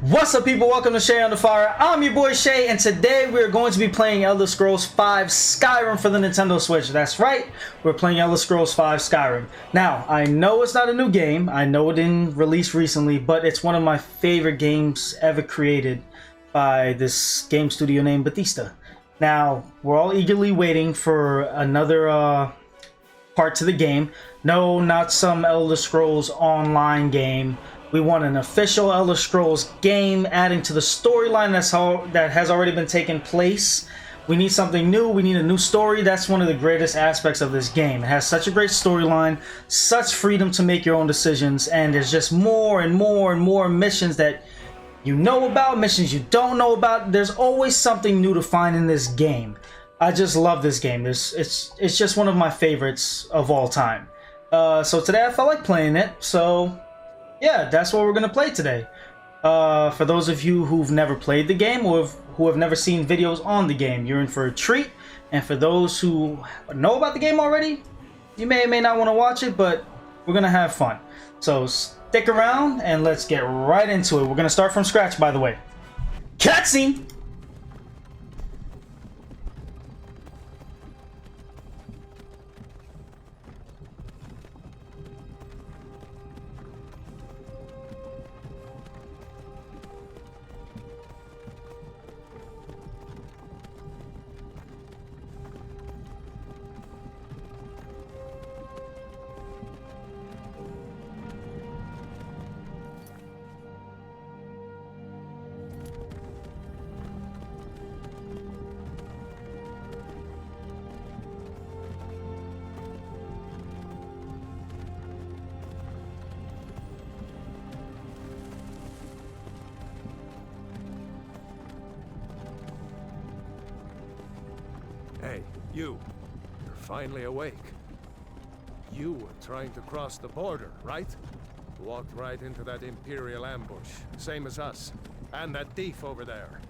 What's up, people? Welcome to Shay on the Fire. I'm your boy Shay, and today we're going to be playing Elder Scrolls V Skyrim for the Nintendo Switch. That's right, we're playing Elder Scrolls V Skyrim. Now, I know it's not a new game, I know it didn't release recently, but it's one of my favorite games ever created by this game studio named Bethesda. Now, we're all eagerly waiting for another part to the game. No, not some Elder Scrolls Online game. We want an official Elder Scrolls game adding to the storyline that has already been taking place. We need something new. We need a new story. That's one of the greatest aspects of this game. It has such a great storyline, such freedom to make your own decisions, and there's just more and more and more missions that you know about, missions you don't know about. There's always something new to find in this game. I just love this game. It's just one of my favorites of all time. So today I felt like playing it, so yeah, that's what we're gonna play today. For those of you who've never played the game or who have never seen videos on the game, you're in for a treat. And for those who know about the game already, you may or may not want to watch it, but we're gonna have fun. So stick around and let's get right into it. We're gonna start from scratch, by the way. Cutscene! Hey, you're finally awake. You were trying to cross the border, right? Walked right into that Imperial ambush, same as us. And that thief over there.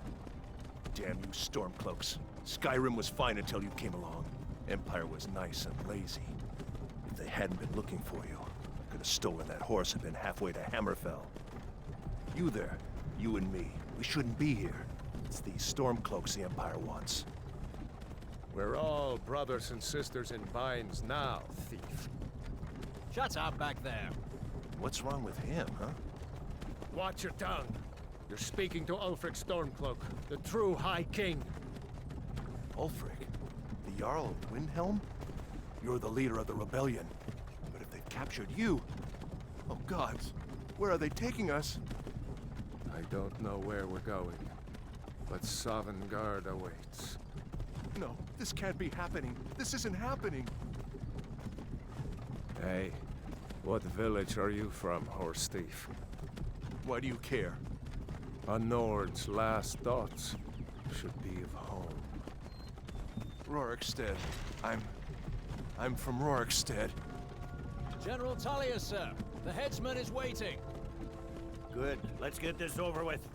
Damn you Stormcloaks. Skyrim was fine until you came along. Empire was nice and lazy. If they hadn't been looking for you, I could have stolen that horse and been halfway to Hammerfell. You there, you and me, we shouldn't be here. It's these Stormcloaks the Empire wants. We're all brothers and sisters in binds now, thief. Shut up back there. What's wrong with him, huh? Watch your tongue. You're speaking to Ulfric Stormcloak, the true High King. Ulfric? The Jarl of Windhelm? You're the leader of the rebellion. But if they've captured you... Oh gods, where are they taking us? I don't know where we're going, but Sovngarde awaits. No, this can't be happening. This isn't happening. Hey, what village are you from, horse thief? Why do you care? A Nord's last thoughts should be of home. Rorikstead. I'm from Rorikstead. General Tullius, sir. The headsman is waiting. Good. Let's get this over with.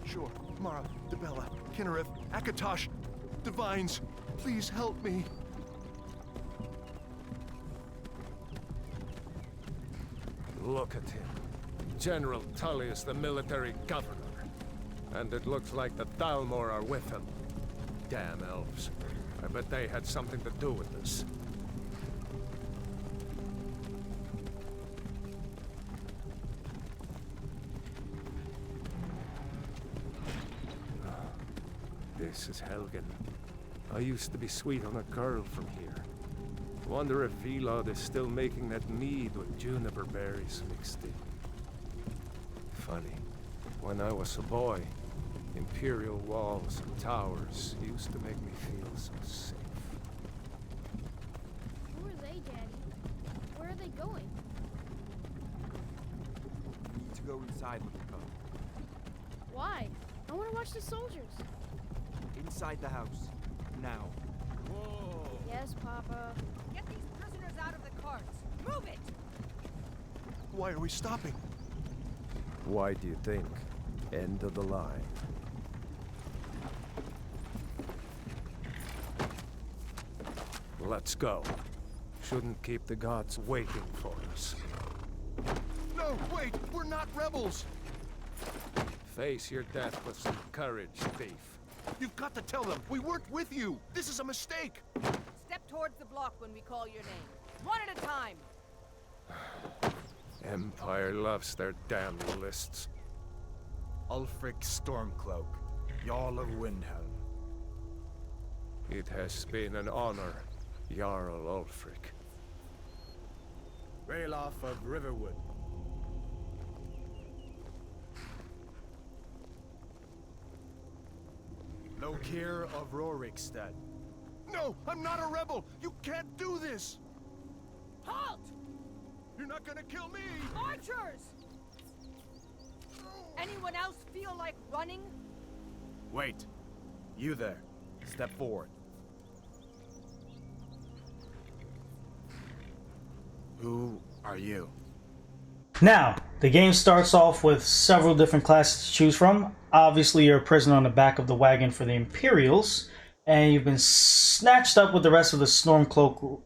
Sure. Mara, Dibella, Kinnereth, Akatosh, Divines, please help me. Look at him. General Tullius, the military governor. And it looks like the Thalmor are with him. Damn elves. I bet they had something to do with this. This is Helgen. I used to be sweet on a girl from here. Wonder if Vilod is still making that mead with juniper berries mixed in. Funny, when I was a boy, Imperial walls and towers used to make me feel so safe. Who are they, Daddy? Where are they going? We need to go inside with the car. Why? I want to watch the soldiers. Inside the house. Now. Whoa. Yes, Papa. Get these prisoners out of the carts. Move it! Why are we stopping? Why do you think? End of the line. Let's go. Shouldn't keep the gods waiting for us. No, wait! We're not rebels! Face your death with some courage, thief. You've got to tell them we weren't with you. This is a mistake. Step towards the block when we call your name. One at a time. Empire loves their damn lists. Ulfric Stormcloak, Jarl of Windhelm. It has been an honor, Jarl Ulfric. Ralof of Riverwood. Lokir of Rorikstead. No, I'm not a rebel. You can't do this. Halt! You're not gonna kill me. Archers! Anyone else feel like running? Wait. You there. Step forward. Who are you? Now, the game starts off with several different classes to choose from. Obviously, you're a prisoner on the back of the wagon for the Imperials, and you've been snatched up with the rest of the Stormcloak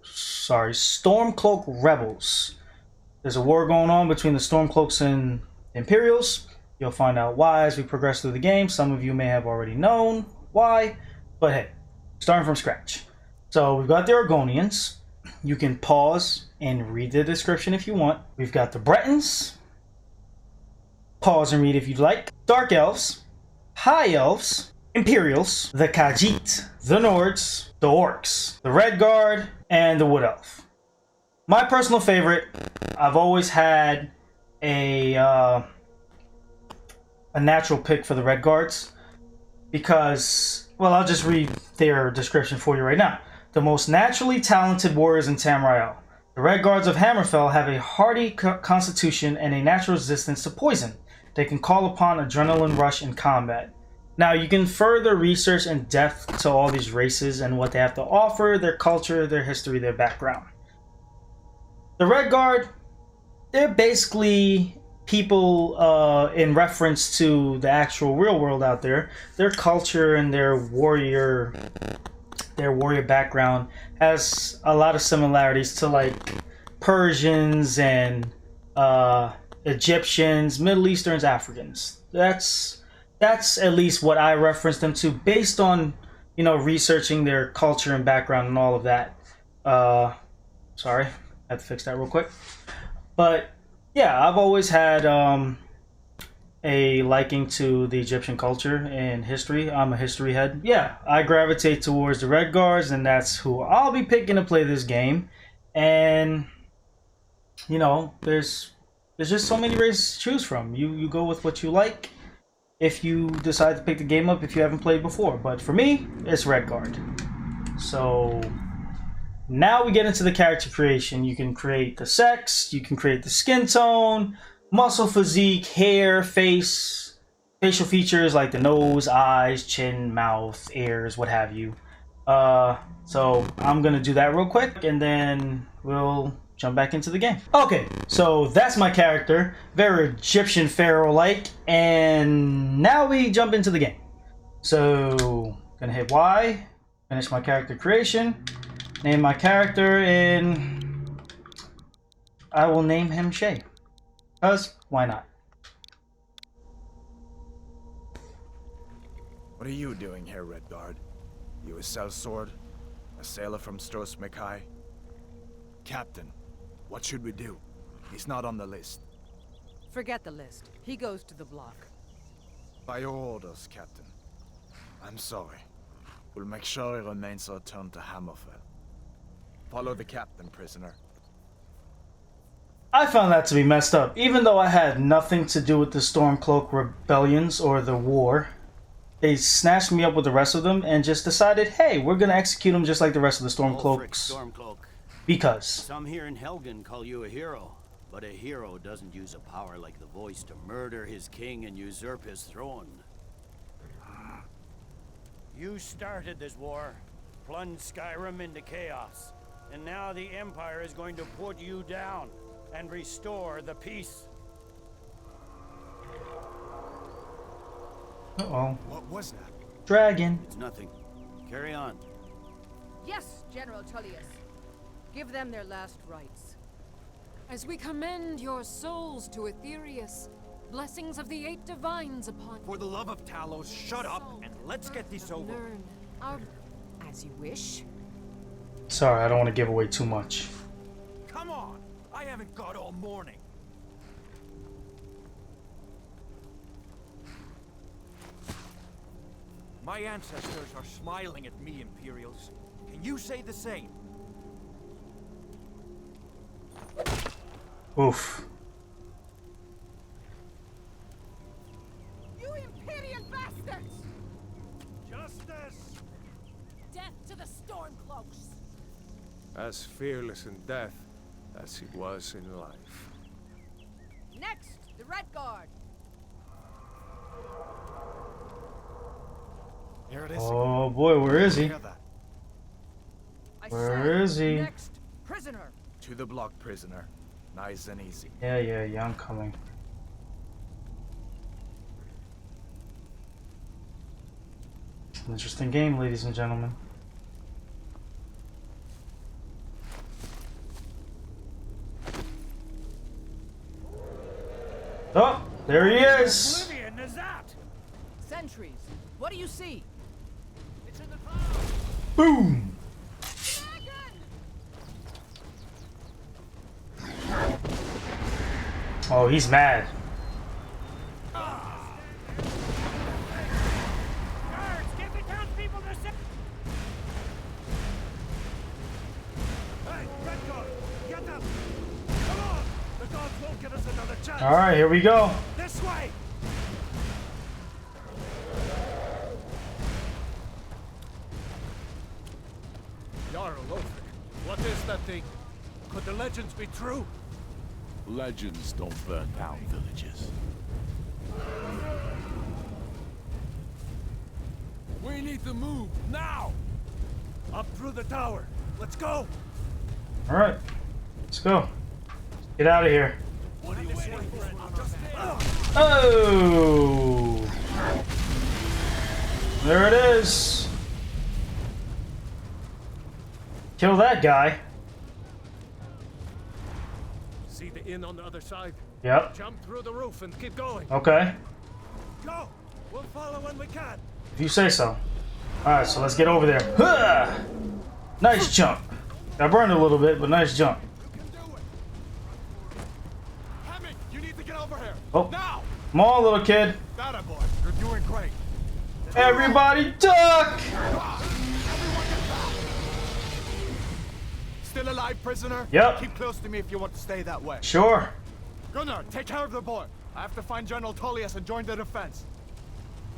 rebels. There's a war going on between the Stormcloaks and the Imperials. You'll find out why as we progress through the game. Some of you may have already known why, but hey, starting from scratch. So we've got the Argonians. You can pause and read the description if you want. We've got the Bretons. Pause and read if you'd like. Dark Elves, High Elves, Imperials, the Khajiit, the Nords, the Orcs, the Red Guard, and the Wood Elf. My personal favorite, I've always had a natural pick for the Red Guards because, well, I'll just read their description for you right now. The most naturally talented warriors in Tamriel. The Red Guards of Hammerfell have a hardy constitution and a natural resistance to poison. They can call upon adrenaline rush in combat. Now, you can further research in depth to all these races and what they have to offer, their culture, their history, their background. The Red Guard, they're basically people in reference to the actual real world out there. Their culture and their warrior background has a lot of similarities to like Persians and Egyptians, Middle Easterns, Africans. That's at least what I reference them to based on, you know, researching their culture and background and all of that. Sorry, I had to fix that real quick. But yeah, I've always had a liking to the Egyptian culture and history. I'm a history head. Yeah, I gravitate towards the Red Guards, and that's who I'll be picking to play this game. And you know, there's just so many races to choose from. You go with what you like if you decide to pick the game up if you haven't played before. But for me, it's Red Guard. So now we get into the character creation. You can create the sex, you can create the skin tone, muscle physique, hair, face, facial features like the nose, eyes, chin, mouth, ears, what have you. So I'm gonna do that real quick and then we'll jump back into the game. Okay, so that's my character, very Egyptian pharaoh-like, and now we jump into the game. So gonna hit Y, finish my character creation, name my character, and I will name him Shay. Because, why not? What are you doing here, Red Guard? You a sellsword? A sailor from Stros Mackay? Captain, what should we do? He's not on the list. Forget the list. He goes to the block. By your orders, Captain. I'm sorry. We'll make sure he remains returned to Hammerfell. Follow the captain, prisoner. I found that to be messed up. Even though I had nothing to do with the Stormcloak rebellions or the war, they snatched me up with the rest of them and just decided, hey, we're gonna execute them just like the rest of the Stormcloaks. Stormcloak. Because Some here in Helgen call you a hero, but a hero doesn't use a power like the voice to murder his king and usurp his throne. You started this war, plunged Skyrim into chaos, and now the Empire is going to put you down and restore the peace. uh-oh, What was that? dragon. It's nothing. Carry on. Yes, General Tullius. Give them their last rites. As we commend your souls to Aetherius, Blessings of the eight divines upon For the love of Talos, shut up and let's get this over. learn our as you wish. Sorry, I don't want to give away too much. Come on! I haven't got all morning. My ancestors are smiling at me, Imperials. Can you say the same? Oof. You Imperial bastards! Justice! Death to the Stormcloaks! As fearless in death as he was in life. Next, the Red Guard. Here it is. Oh boy, where is he? Hear that? Where is he? Next, prisoner. To the block, prisoner. Nice and easy. Yeah, I'm coming. Interesting game, ladies and gentlemen. Oh, there he is. Oblivion is that? Sentries. What do you see? It's in the clouds. Boom. Oh, he's mad. Guards, give the townspeople their Hey, Red Guard, get them! Come on! The gods won't give us another chance! All right, here we go. This way! Jarl Lothric, what is that thing? Could the legends be true? Legends don't burn down villages. We need to move, now! Up through the tower. Let's go! All right, let's go. Get out of here. What are you waiting for? Oh, there it is. Kill that guy. See the inn on the other side? Yep. Jump through the roof and keep going. Okay. Go! We'll follow when we can. If you say so. Alright, so let's get over there. Huh! Nice jump. Got burned a little bit, but nice jump. You can do it. Hemming, you need to get over here. Oh. Now! Come on, little kid. That boy. You're doing great. Everybody duck! Still alive, prisoner? Yep. Keep close to me if you want to stay that way. Sure. Gunnar, take care of the boy. I have to find General Tullius and join the defense.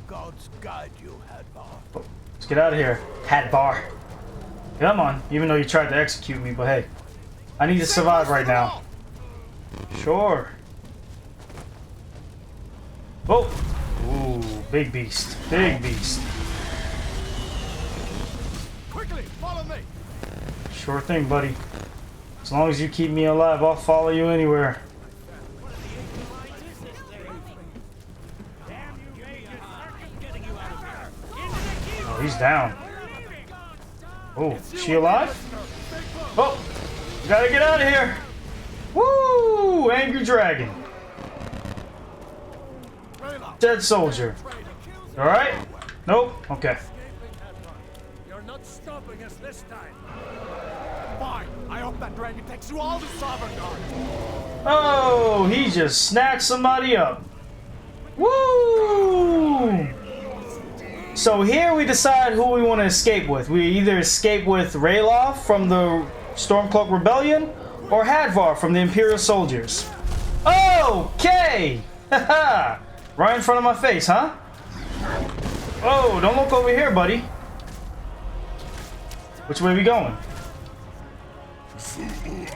Gods guide you, Hadvar. Let's get out of here. Hadvar. Come on. Even though you tried to execute me, but hey. I need to survive right now. Sure. Oh. Ooh, big beast. Big beast. Quickly, follow me. Sure thing, buddy. As long as you keep me alive, I'll follow you anywhere. Oh, he's down. Oh, is she alive? Oh, gotta get out of here. Woo! Angry dragon. Dead soldier. All right? Nope. Okay. You're not stopping us this time. Fine. I hope that dragon takes you all to Sovereign Guard. Oh, he just snatched somebody up. Woo! So here we decide who we want to escape with. We either escape with Ralof from the Stormcloak Rebellion or Hadvar from the Imperial soldiers. Okay! Haha! Right in front of my face, huh? Oh, don't look over here, buddy. Which way are we going?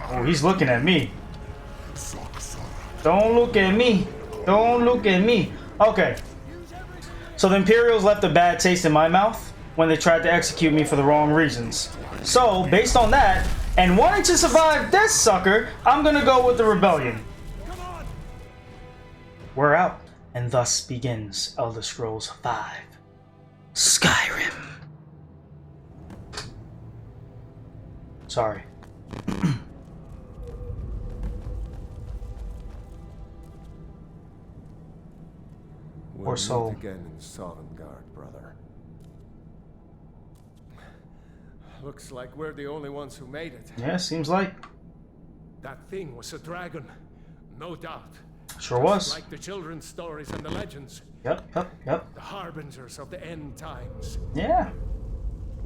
Oh, he's looking at me. Don't look at me. Don't look at me. Okay. So the Imperials left a bad taste in my mouth when they tried to execute me for the wrong reasons. So, based on that, and wanting to survive this sucker, I'm gonna go with the Rebellion. We're out. And thus begins Elder Scrolls V. Skyrim. Sorry. Poor soul. Meet again in Sovngarde, brother. Looks like we're the only ones who made it. Yeah, seems like. That thing was a dragon, no doubt. Sure was. Like the children's stories and the legends. Yep. The harbingers of the end times. Yeah,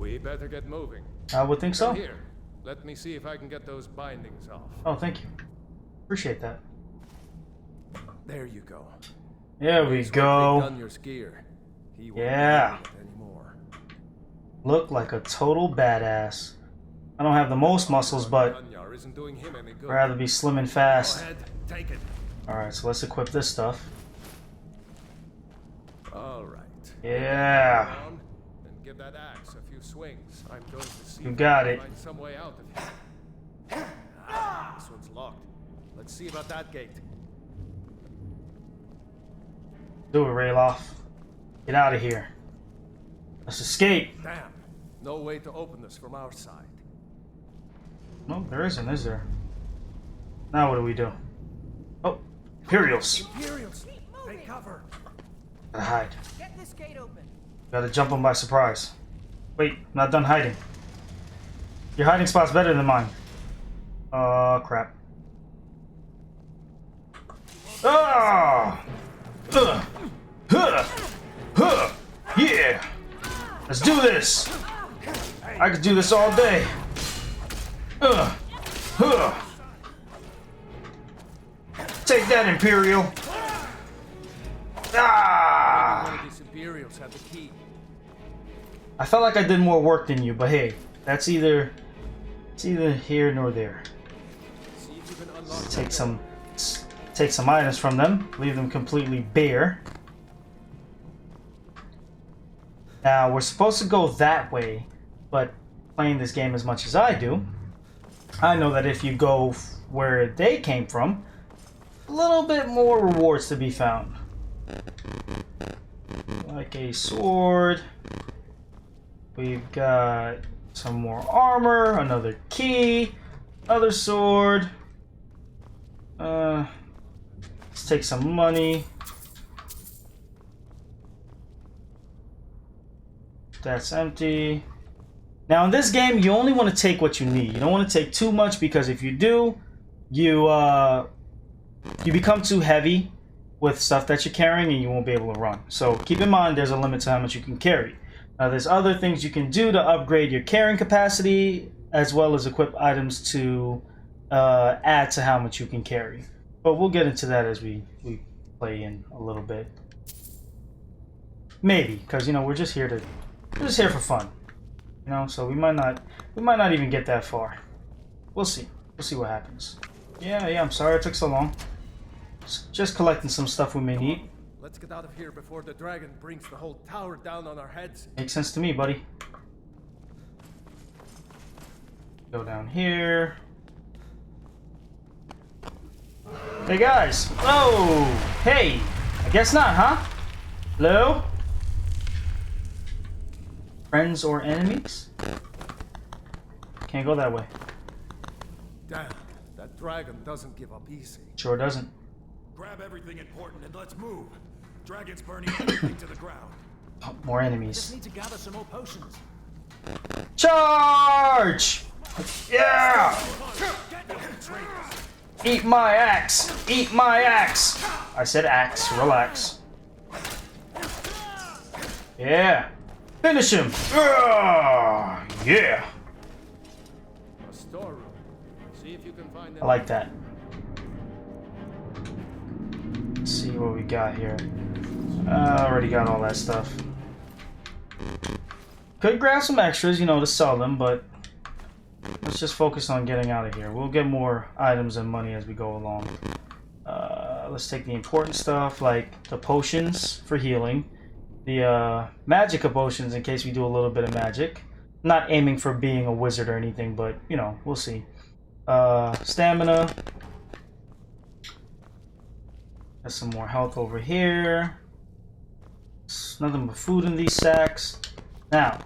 We better get moving. I would think so. Come here. Let me see if I can get those bindings off. Oh, thank you. Appreciate that. There you go. There we He's go. done your skier. He won't Yeah. need it anymore. Look like a total badass. I don't have the most muscles, but Gunjar isn't doing him any good. I'd rather be slim and Go fast. ahead, take it. Alright, so let's equip this stuff. All right. Yeah. Down and give that axe a few swings. I'm going to see You if got I it. can find some way out of here. This one's locked. Let's see about that gate. Do it, Rayloff. Get out of here. Let's escape. Damn. No way to open this from our side. No, there isn't, is there? Now what do we do? Oh, Imperials. Imperials! Take cover! Gotta hide. Get this gate open. Gotta jump them by surprise. Wait, not done hiding. Your hiding spot's better than mine. Oh, crap. Ah! Yeah! Let's do this! I could do this all day. Take that, Imperial! Ah! One of these Imperials have the key. I felt like I did more work than you, but hey, it's either here nor there. See if you can unlock Let's take some items from them, leave them completely bare. Now we're supposed to go that way, but playing this game as much as I do, I know that if you go where they came from, a little bit more rewards to be found. Like a sword. We've got some more armor, another key, another sword. Let's take some money. That's empty. Now in this game, you only want to take what you need. You don't want to take too much because if you do, you become too heavy with stuff that you're carrying and you won't be able to run. So keep in mind there's a limit to how much you can carry. There's other things you can do to upgrade your carrying capacity as well as equip items to add to how much you can carry. But we'll get into that as we play in a little bit. Maybe, because you know we're just here for fun. You know, so we might not even get that far. We'll see. We'll see what happens. Yeah, I'm sorry it took so long. Just collecting some stuff we may need. Let's get out of here before the dragon brings the whole tower down on our heads. Makes sense to me, buddy. Go down here. Hey guys! Oh! Hey! I guess not, huh? Hello? Friends or enemies? Can't go that way. Damn, that dragon doesn't give up easy. Sure doesn't. Grab everything important and let's move. Dragon's burning everything to the ground. Oh, more enemies. Need to gather some more potions. Charge! Yeah! Eat my axe! Eat my axe! I said axe, relax. Yeah! Finish him! Yeah! A storeroom. See if you can find I like that. Let's see what we got here. I already got all that stuff. Could grab some extras, you know, to sell them, but let's just focus on getting out of here. We'll get more items and money as we go along. Let's take the important stuff, like the potions for healing. The magic potions in case we do a little bit of magic. Not aiming for being a wizard or anything, but, you know, we'll see. Stamina. Got some more health over here. There's nothing but food in these sacks. Now,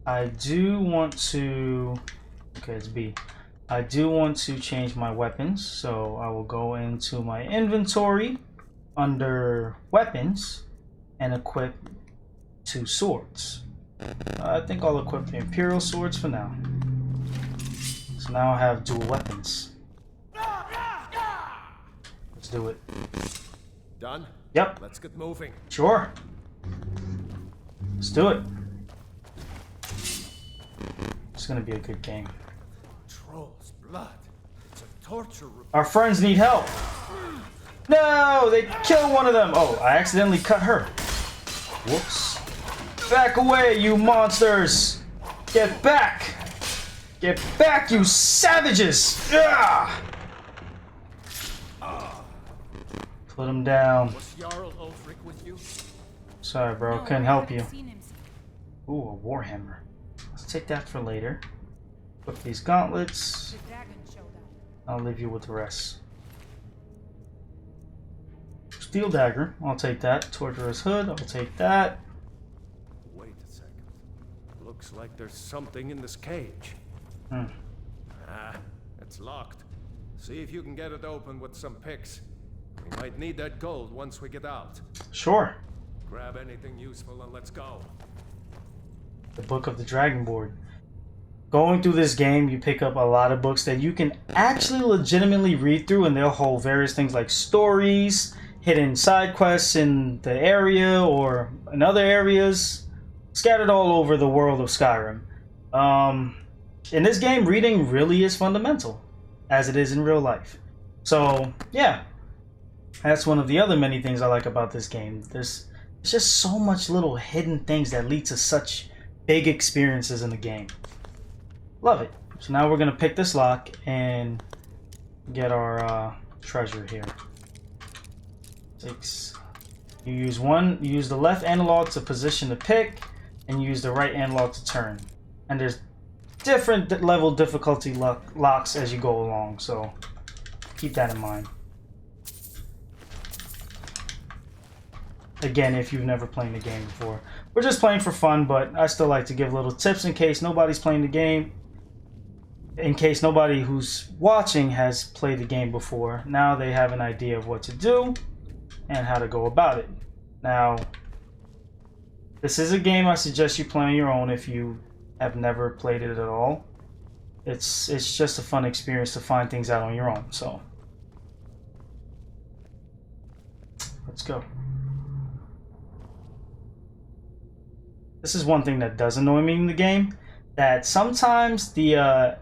I do want to... Okay, it's B. I do want to change my weapons, so I will go into my inventory under weapons, and equip 2 swords. I think I'll equip the Imperial swords for now. So now I have dual weapons. Let's do it. Done? Yep. Let's get moving. Sure. Let's do it. It's gonna be a good game. Troll's blood. It's a torture. Our friends need help. No, they killed one of them. Oh, I accidentally cut her. Whoops. Back away, you monsters. Get back. Get back, you savages. Ah! Put him down. Was Jarl Ulfric with you? Sorry, bro. Couldn't help you. Ooh, a warhammer. Let's take that for later. Put these gauntlets. I'll leave you with the rest. Steel dagger. I'll take that. Torturous hood. I'll take that. Wait a second. Looks like there's something in this cage. It's locked. See if you can get it open with some picks. We might need that gold once we get out. Sure. Grab anything useful and let's go. The Book of the Dragonborn. Going through this game, you pick up a lot of books that you can actually legitimately read through, and they'll hold various things like stories, hidden side quests in the area or in other areas, scattered all over the world of Skyrim. In this game, reading really is fundamental, as it is in real life. So, yeah. That's one of the other many things I like about this game. There's just so much little hidden things that lead to such big experiences in the game. Love it. So now we're going to pick this lock and get our treasure here. You use the left analog to position the pick, and you use the right analog to turn. And there's different level difficulty locks as you go along, so keep that in mind. Again, if you've never played the game before. We're just playing for fun, but I still like to give little tips in case nobody's playing the game. In case nobody who's watching has played the game before. Now they have an idea of what to do and how to go about it. Now, this is a game I suggest you play on your own if you have never played it at all. It's just a fun experience to find things out on your own, so let's go. This is one thing that does annoy me in the game, that sometimes the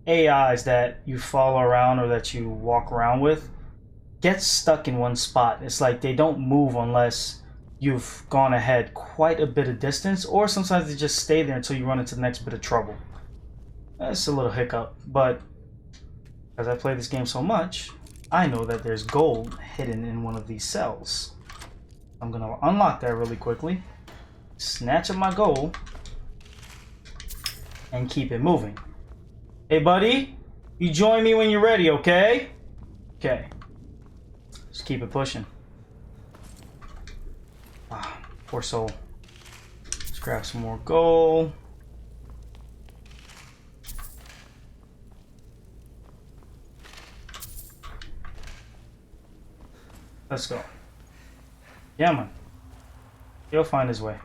AIs that you follow around or that you walk around with get stuck in one spot. It's like they don't move unless you've gone ahead quite a bit of distance, or sometimes they just stay there until you run into the next bit of trouble. That's a little hiccup, but as I play this game so much, I know that there's gold hidden in one of these cells. I'm gonna unlock that really quickly, snatch up my gold, and keep it moving. Hey buddy, you join me when you're ready, okay? Okay. Just keep it pushing. Ah, poor soul. Let's grab some more gold. Let's go. Yeah, man. He'll find his way.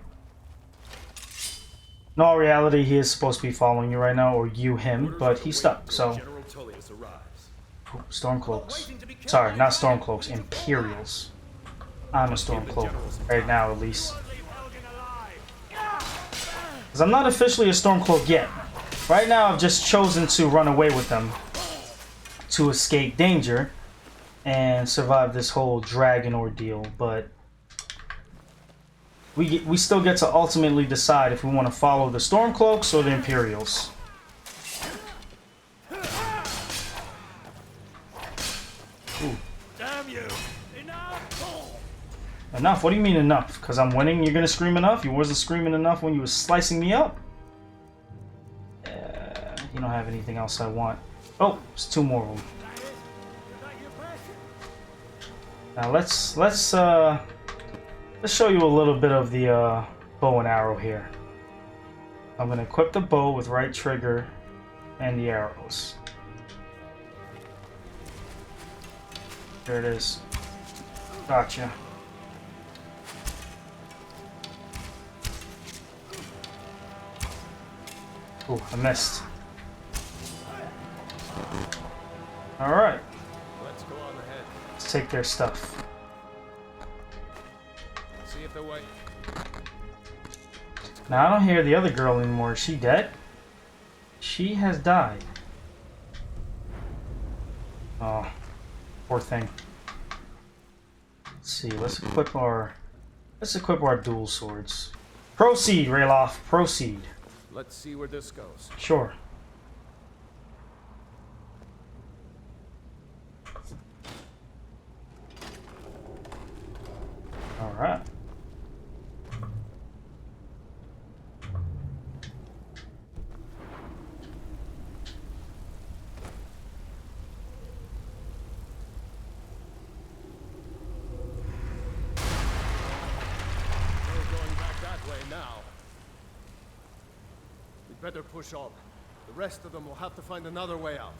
In all reality, he is supposed to be following you right now, or you him, but he's stuck, so... Ooh, Stormcloaks. Sorry, not Stormcloaks, Imperials. I'm a Stormcloak, right now at least. Because I'm not officially a Stormcloak yet. Right now, I've just chosen to run away with them to escape danger and survive this whole dragon ordeal, but we still get to ultimately decide if we want to follow the Stormcloaks or the Imperials. Ooh. Damn you! Enough? What do you mean enough? Because I'm winning, you're gonna scream enough? You wasn't screaming enough when you were slicing me up? You don't have anything else I want. Oh, there's 2 more of them. Now let's show you a little bit of the bow and arrow here. I'm gonna equip the bow with right trigger and the arrows. There it is. Gotcha. Ooh, I missed. Alright. Let's go on ahead. Let's take their stuff. See if the way. Now, I don't hear the other girl anymore. Is she dead? She has died. Oh, poor thing. Let's see. Let's equip our dual swords. Proceed, Rayloff. Proceed. Let's see where this goes. Sure. All right. Better push on. The rest of them will have to find another way out.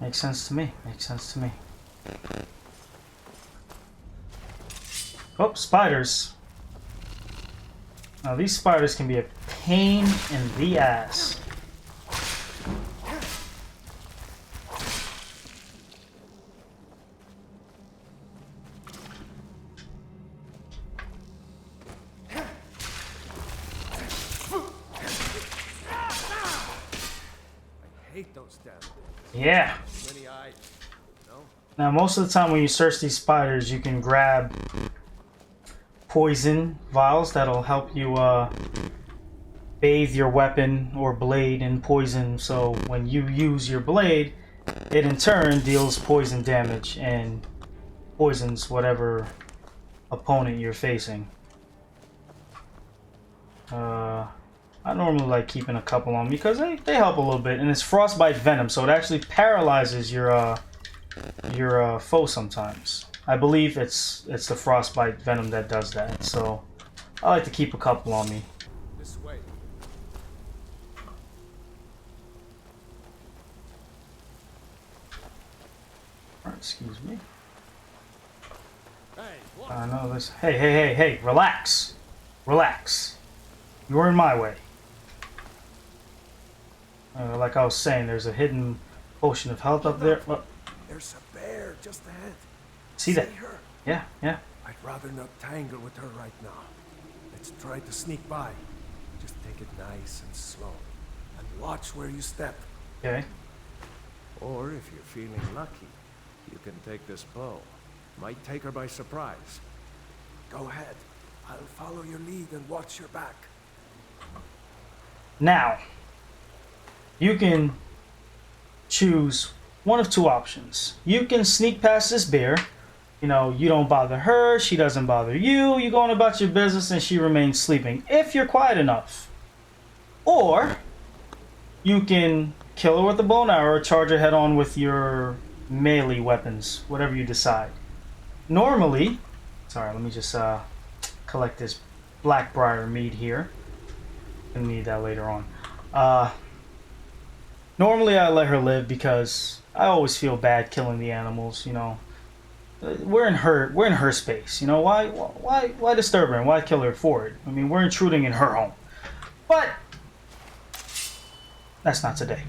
Makes sense to me. Makes sense to me. Oh, spiders. Now these spiders can be a pain in the ass. Yeah. Now, most of the time when you search these spiders, you can grab poison vials that'll help you bathe your weapon or blade in poison. So when you use your blade, it in turn deals poison damage and poisons whatever opponent you're facing. I normally like keeping a couple on because they help a little bit, and it's frostbite venom, so it actually paralyzes your foe sometimes. I believe it's the frostbite venom that does that, so I like to keep a couple on me. This way. Excuse me. Hey, what? I know this. Hey! Relax, relax. You're in my way. Like I was saying, there's a hidden potion of health up there. Oh. There's a bear just ahead. See that? her? Yeah. I'd rather not tangle with her right now. Let's try to sneak by. Just take it nice and slow. And watch where you step. Okay. Or if you're feeling lucky, you can take this bow. Might take her by surprise. Go ahead. I'll follow your lead and watch your back. Now, you can choose one of two options. You can sneak past this bear. You know, you don't bother her, she doesn't bother you. You're going about your business and she remains sleeping, if you're quiet enough. Or, you can kill her with a bow and arrow or charge her head on with your melee weapons, whatever you decide. Normally, sorry, let me just collect this Blackbriar mead here. Gonna need that later on. Normally I let her live because I always feel bad killing the animals, you know. We're in her space, you know. Why disturb her and why kill her for it? I mean, we're intruding in her home. But that's not today.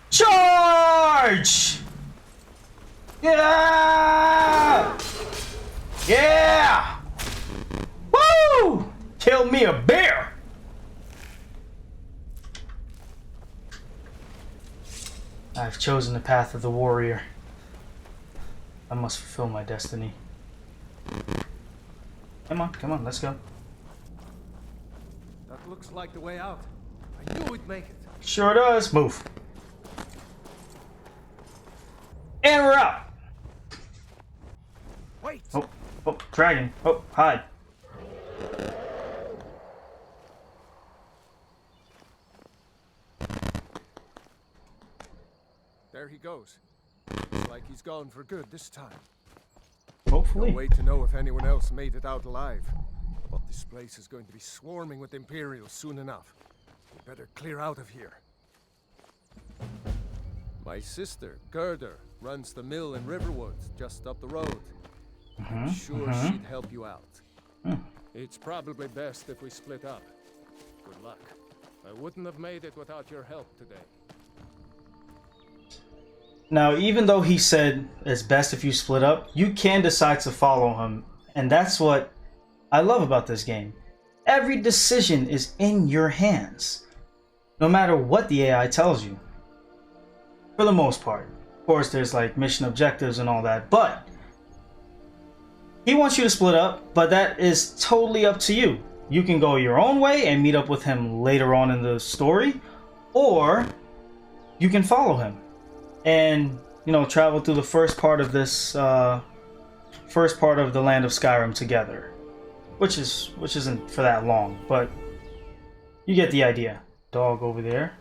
Charge! Yeah! Yeah! Woo! Kill me a bear! I've chosen the path of the warrior. I must fulfill my destiny. Come on, let's go. That looks like the way out. I knew we'd make it. Sure does. Move. And we're out. Wait! Oh, dragon. Oh, hide. There he goes. Looks like he's gone for good this time. Hopefully. No way to know if anyone else made it out alive. But this place is going to be swarming with Imperials soon enough. We better clear out of here. My sister, Gerda, runs the mill in Riverwood, just up the road. I'm sure she'd help you out. It's probably best if we split up. Good luck. I wouldn't have made it without your help today. Now, even though he said it's best if you split up, you can decide to follow him. And that's what I love about this game. Every decision is in your hands, no matter what the AI tells you. For the most part. Of course, there's like mission objectives and all that, but he wants you to split up, but that is totally up to you. You can go your own way and meet up with him later on in the story, or you can follow him and, you know, travel through the first part of this first part of the land of Skyrim together, which isn't for that long, but you get the idea. Dog over there,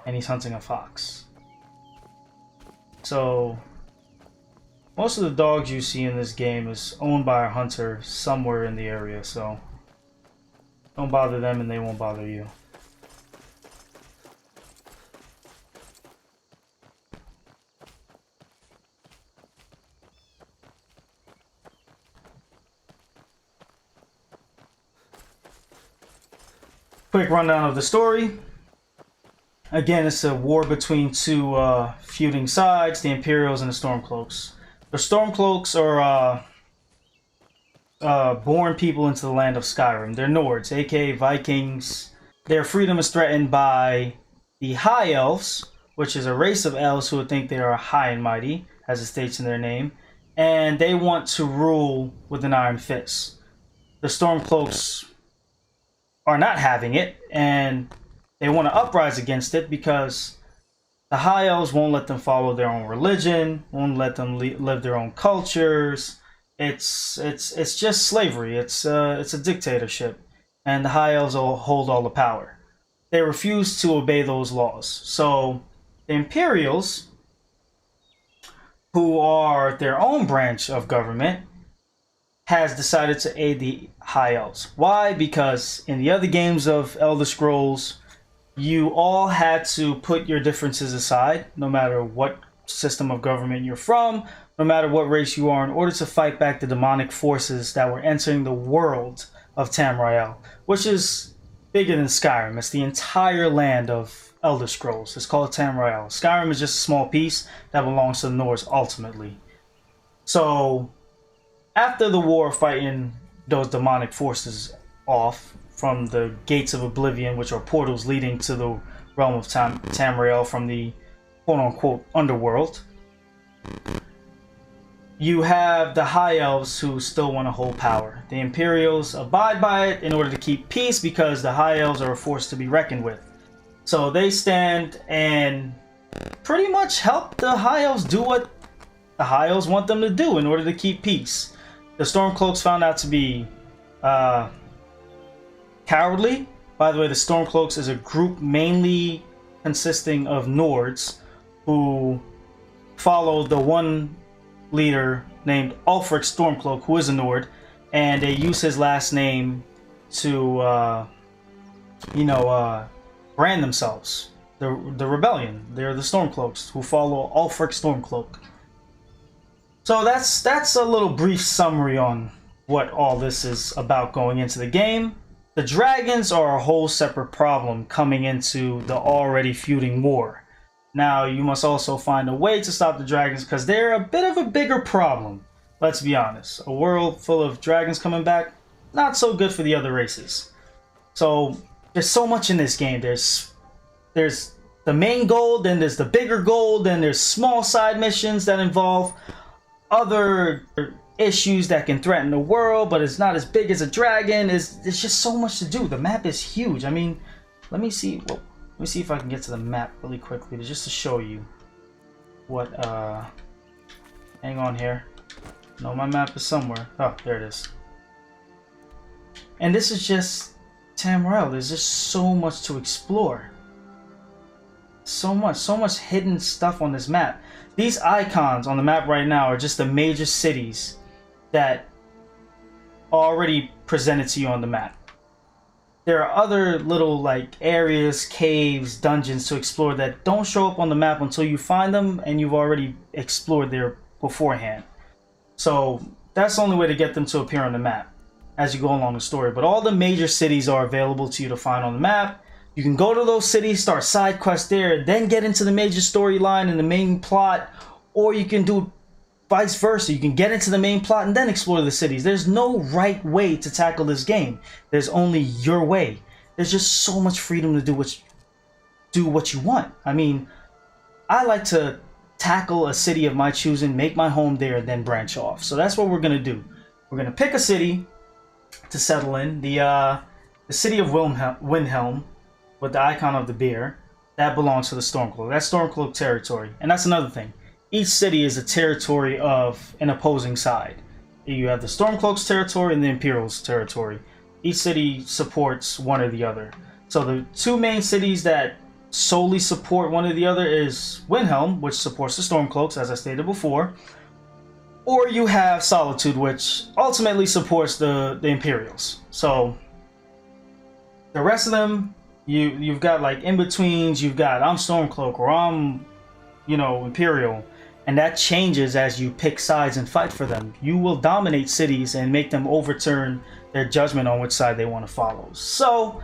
and he's hunting a fox. So most of the dogs you see in this game is owned by a hunter somewhere in the area, so don't bother them and they won't bother you. Quick rundown of the story. Again, it's a war between two feuding sides, the Imperials and the Stormcloaks. The Stormcloaks are born people into the land of Skyrim. They're Nords, aka Vikings. Their freedom is threatened by the High Elves, which is a race of elves who would think they are high and mighty, as it states in their name, and they want to rule with an iron fist. The Stormcloaks are not having it, and they want to uprise against it because the High Elves won't let them follow their own religion, won't let them live their own cultures. It's just slavery. It's a dictatorship, and the High Elves will hold all the power. They refuse to obey those laws. So the Imperials, who are their own branch of government, has decided to aid the High Elves. Why? Because in the other games of Elder Scrolls, you all had to put your differences aside, no matter what system of government you're from, no matter what race you are, in order to fight back the demonic forces that were entering the world of Tamriel, which is bigger than Skyrim. It's the entire land of Elder Scrolls. It's called Tamriel. Skyrim is just a small piece that belongs to the Nords ultimately. So, after the war fighting those demonic forces off from the Gates of Oblivion, which are portals leading to the realm of Tamriel from the quote-unquote underworld, you have the High Elves who still want to hold power. The Imperials abide by it in order to keep peace because the High Elves are a force to be reckoned with. So they stand and pretty much help the High Elves do what the High Elves want them to do in order to keep peace. The Stormcloaks found out to be cowardly. By the way, the Stormcloaks is a group mainly consisting of Nords who follow the one leader named Ulfric Stormcloak, who is a Nord, and they use his last name to, brand themselves. The rebellion. They're the Stormcloaks who follow Ulfric Stormcloak. So that's a little brief summary on what all this is about going into the game. The dragons are a whole separate problem coming into the already feuding war. Now, you must also find a way to stop the dragons because they're a bit of a bigger problem. Let's be honest. A world full of dragons coming back, not so good for the other races. So, there's so much in this game. There's the main goal, then there's the bigger goal, then there's small side missions that involve other issues that can threaten the world, but it's not as big as a dragon. There's just so much to do. The map is huge. I mean, let me see if I can get to the map really quickly just to show you what hang on here. No, my map is somewhere. Oh, there it is. And this is just Tamriel. There's just so much to explore. So much hidden stuff on this map. These icons on the map right now are just the major cities that are already presented to you on the map. There are other little like areas, caves, dungeons to explore that don't show up on the map until you find them and you've already explored there beforehand. So that's the only way to get them to appear on the map. as you go along the story. But all the major cities are available to you to find on the map. You can go to those cities, start side quests there, then get into the major storyline and the main plot, or you can do vice versa. You can get into the main plot and then explore the cities. There's no right way to tackle this game. There's only your way. There's just so much freedom to do what you want. I mean, I like to tackle a city of my choosing, make my home there, and then branch off. So that's what we're gonna do. We're gonna pick a city to settle in. The city of Windhelm, with the icon of the bear, that belongs to the Stormcloak. That's Stormcloak territory. And that's another thing. Each city is a territory of an opposing side. You have the Stormcloak's territory and the Imperial's territory. Each city supports one or the other. So the two main cities that solely support one or the other is Windhelm, which supports the Stormcloaks, as I stated before, or you have Solitude, which ultimately supports the Imperials. So the rest of them, you've got like in-betweens. You've got I'm Stormcloak or I'm, Imperial, and that changes as you pick sides and fight for them. You will dominate cities and make them overturn their judgment on which side they want to follow. So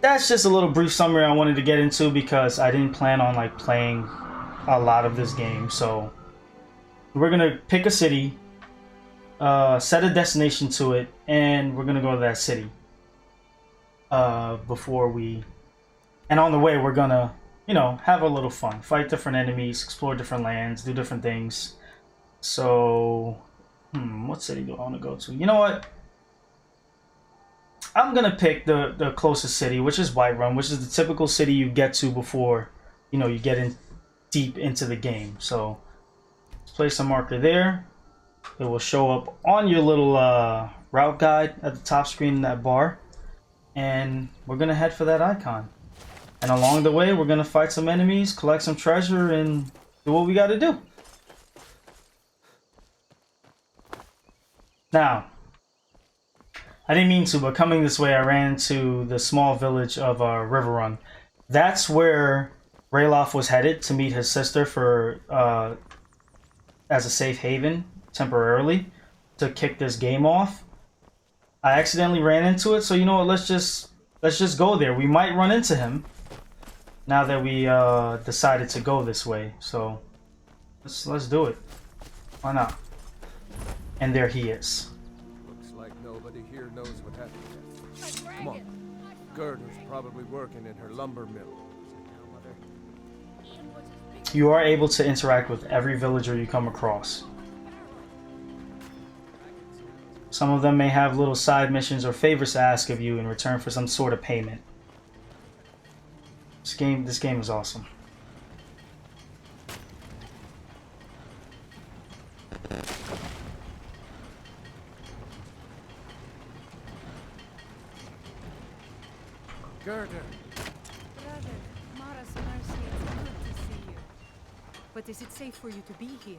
that's just a little brief summary I wanted to get into because I didn't plan on like playing a lot of this game. So we're gonna pick a city, set a destination to it, and we're gonna go to that city. And on the way we're gonna, have a little fun, fight different enemies, explore different lands, do different things. So, what city do I want to go to? You know what? I'm gonna pick the closest city, which is Whiterun, which is the typical city you get to before, you get in deep into the game. So, let's place a marker there. It will show up on your little route guide at the top screen in that bar. And we're gonna head for that icon. And along the way, we're gonna fight some enemies, collect some treasure, and do what we gotta do. Now, I didn't mean to, but coming this way, I ran to the small village of Riverrun. That's where Ralof was headed to meet his sister for as a safe haven temporarily to kick this game off. I accidentally ran into it, so you know what? Let's just go there. We might run into him now that we decided to go this way. So let's do it. Why not? And there he is. Looks like nobody here knows what happened. Come on. Gerda's probably working in her lumber mill. You are able to interact with every villager you come across. Some of them may have little side missions or favors to ask of you in return for some sort of payment. This game is awesome. Gerda. Brother, Mara's mercy, it's good to see you. But is it safe for you to be here?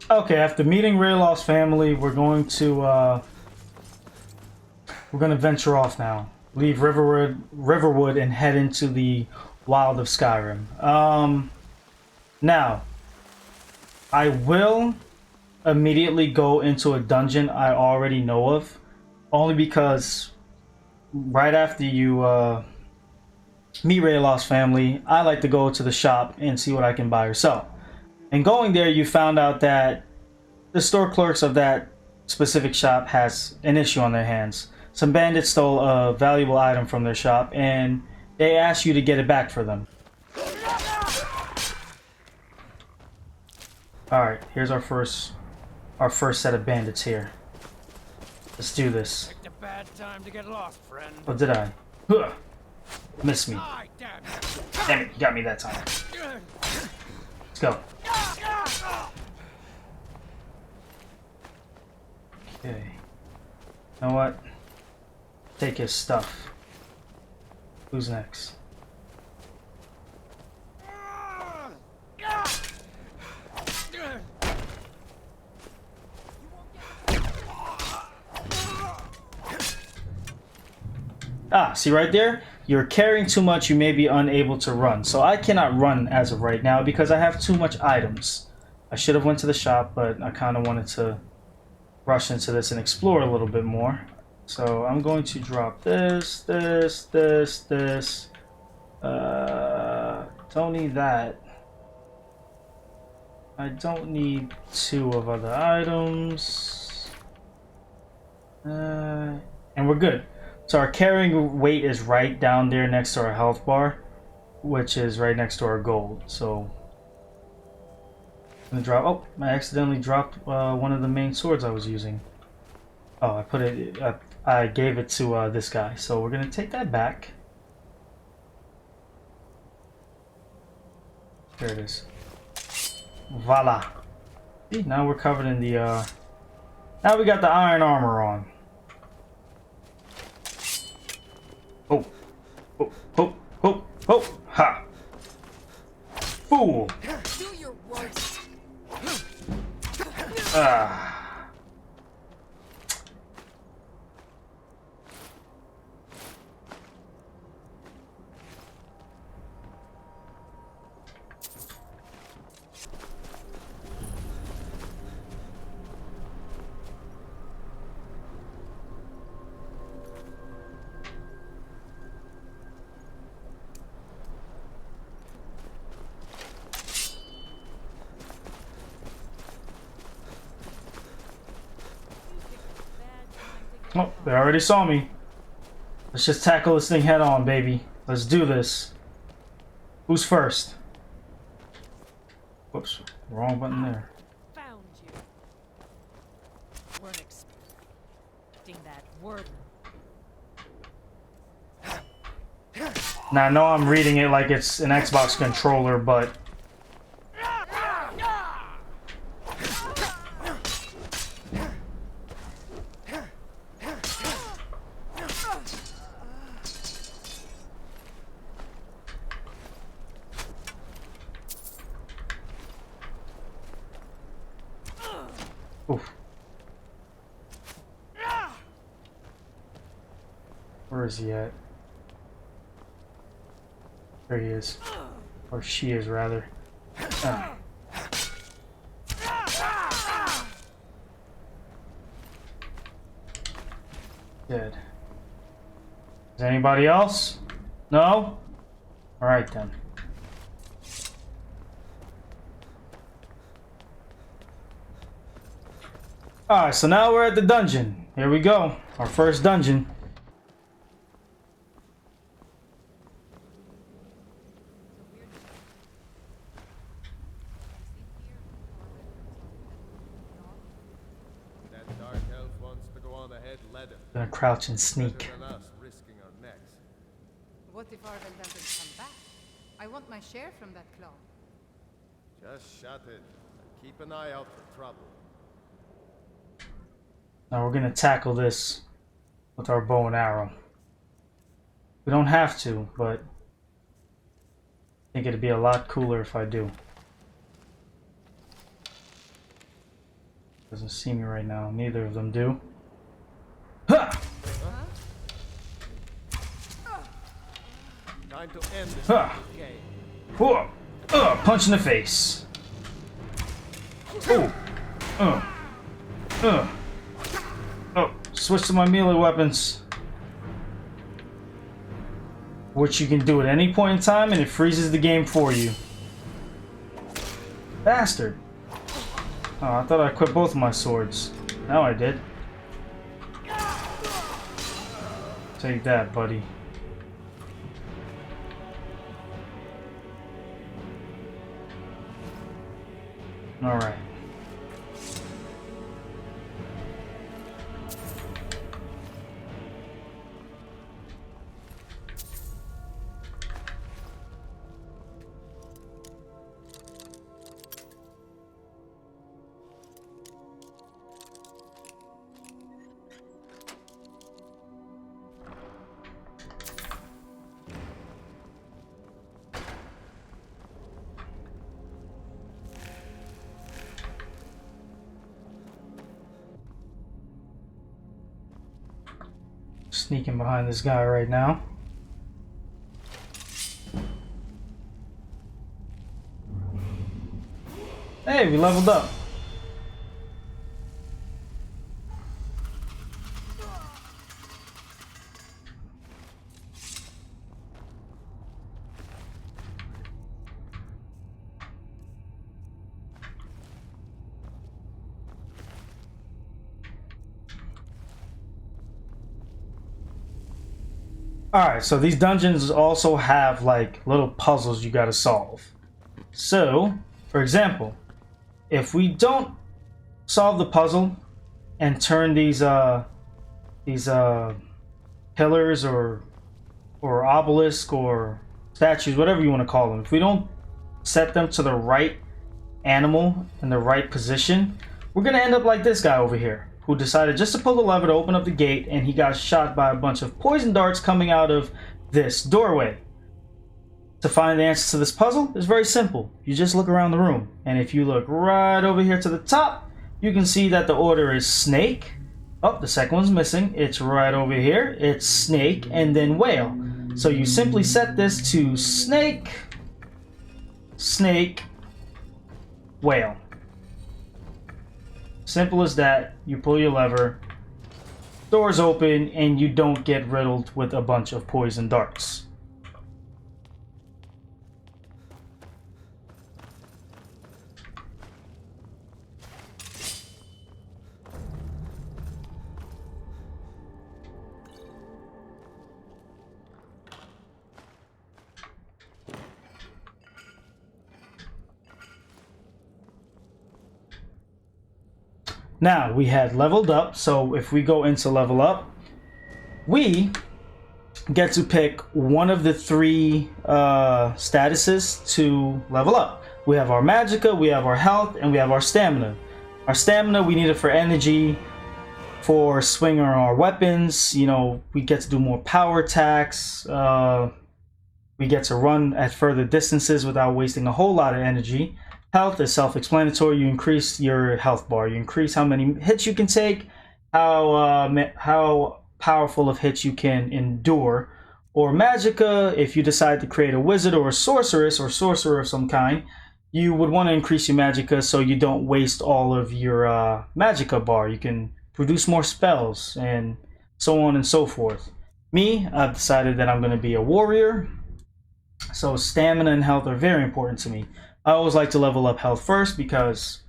Okay, after meeting Ralof's family, we're going to venture off now. Leave Riverwood and head into the wild of Skyrim. Now, I will immediately go into a dungeon I already know of, only because right after you meet Ralof's family, I like to go to the shop and see what I can buy or sell. And going there, you found out that the store clerks of that specific shop has an issue on their hands. Some bandits stole a valuable item from their shop, and they asked you to get it back for them. Alright, here's our first set of bandits here. Let's do this. Picked a bad time to get lost, friend. Oh, did I? Huh. Missed me. Aye, damn. Damn it, you got me that time. Let's go. Okay. You know what? Take his stuff. Who's next? Ah, see right there? You're carrying too much, you may be unable to run. So I cannot run as of right now because I have too much items. I should have went to the shop, but I kind of wanted to rush into this and explore a little bit more. So I'm going to drop this. Don't need that. I don't need 2 of other items. And we're good. So our carrying weight is right down there next to our health bar, which is right next to our gold. So I'm gonna drop. Oh, I accidentally dropped one of the main swords I was using. Oh, I put it. I gave it to this guy. So we're gonna take that back. There it is. Voila. See, now we're covered in the. Now we got the iron armor on. Oh, oh, oh, oh, oh, ha! Fool! Do your worst. Ah. Oh, they already saw me. Let's just tackle this thing head on, baby. Let's do this. Who's first? Whoops, wrong button there. Found you. Weren't expecting that word. Now I know I'm reading it like it's an Xbox controller, but oof. Where is he at? There he is. Or she is, rather. Dead. Is anybody else? No? Alright then. Alright, so now we're at the dungeon. Here we go. Our first dungeon. That dark elf wants to go on ahead, let him. Gonna crouch and sneak. Better than us risking our necks. What if Arvel doesn't come back? I want my share from that claw. Just shut it. Keep an eye out for trouble. Now we're gonna tackle this with our bow and arrow. We don't have to, but I think it'd be a lot cooler if I do. Doesn't see me right now. Neither of them do. Ha! Time to end this Ha! game. Whoa! Punch in the face. Ooh. Oh, switch to my melee weapons. Which you can do at any point in time, and it freezes the game for you. Bastard. Oh, I thought I equipped both of my swords. Now I did. Take that, buddy. Alright. Sneaking behind this guy right now. Hey, we leveled up. Alright, so these dungeons also have like little puzzles you gotta solve. So, for example, if we don't solve the puzzle and turn these pillars or obelisk or statues, whatever you want to call them, if we don't set them to the right animal in the right position, we're gonna end up like this guy over here, who decided just to pull the lever to open up the gate, and he got shot by a bunch of poison darts coming out of this doorway. To find the answer to this puzzle is very simple. You just look around the room, and if you look right over here to the top, you can see that the order is snake. Oh, the second one's missing. It's right over here. It's snake and then whale. So you simply set this to snake, snake, whale. Simple as that. You pull your lever, doors open, and you don't get riddled with a bunch of poison darts. Now, we had leveled up, so if we go into level up, we get to pick one of the three statuses to level up. We have our magicka, we have our health, and we have our stamina. Our stamina we need it for energy, for swinging our weapons. You know, we get to do more power attacks. We get to run at further distances without wasting a whole lot of energy. Health is self-explanatory. You increase your health bar. You increase how many hits you can take, how powerful of hits you can endure. Or magicka, if you decide to create a wizard or a sorceress or sorcerer of some kind, you would want to increase your magicka so you don't waste all of your magicka bar. You can produce more spells and so on and so forth. Me, I've decided that I'm going to be a warrior. So stamina and health are very important to me. I always like to level up health first because,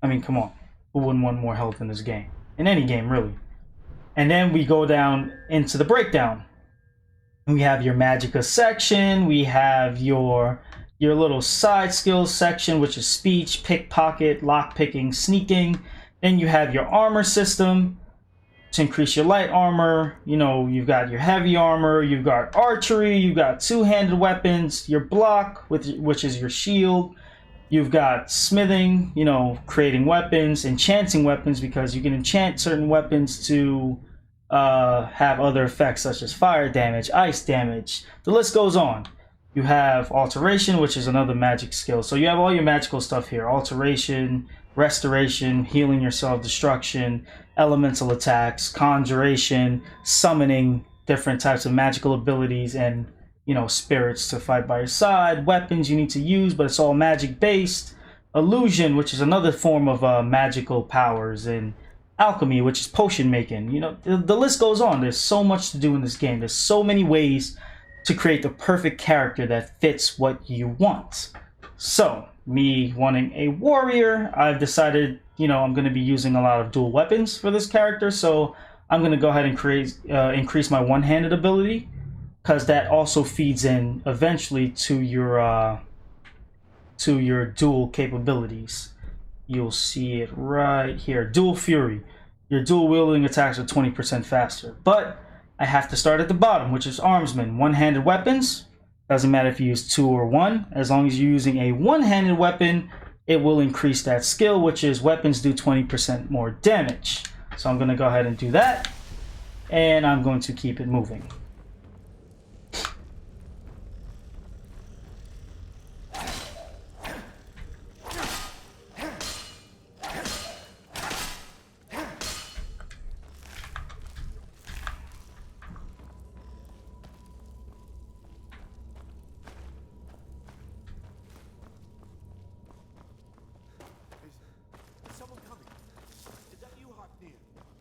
I mean, come on, who wouldn't want more health in this game? In any game, really. And then we go down into the breakdown. We have your magicka section, we have your little side skills section, which is speech, pickpocket, lockpicking, sneaking. Then you have your armor system to increase your light armor. You know, you've got your heavy armor, you've got archery, you've got two-handed weapons, your block, which is your shield. You've got smithing, you know, creating weapons, enchanting weapons, because you can enchant certain weapons to have other effects such as fire damage, ice damage. The list goes on. You have alteration, which is another magic skill. So you have all your magical stuff here. Alteration, restoration, healing yourself, destruction, elemental attacks, conjuration, summoning different types of magical abilities and, you know, spirits to fight by your side, weapons you need to use, but it's all magic based, illusion, which is another form of magical powers, and alchemy, which is potion making. You know, the list goes on. There's so much to do in this game. There's so many ways to create the perfect character that fits what you want. So, me wanting a warrior, I've decided, you know, I'm going to be using a lot of dual weapons for this character, so I'm going to go ahead and increase my one-handed ability, because that also feeds in eventually to your dual capabilities. You'll see it right here. Dual Fury. Your dual wielding attacks are 20% faster, but I have to start at the bottom, which is Armsman. One-handed weapons. Doesn't matter if you use two or one. As long as you're using a one-handed weapon, it will increase that skill, which is weapons do 20% more damage. So I'm going to go ahead and do that, and I'm going to keep it moving.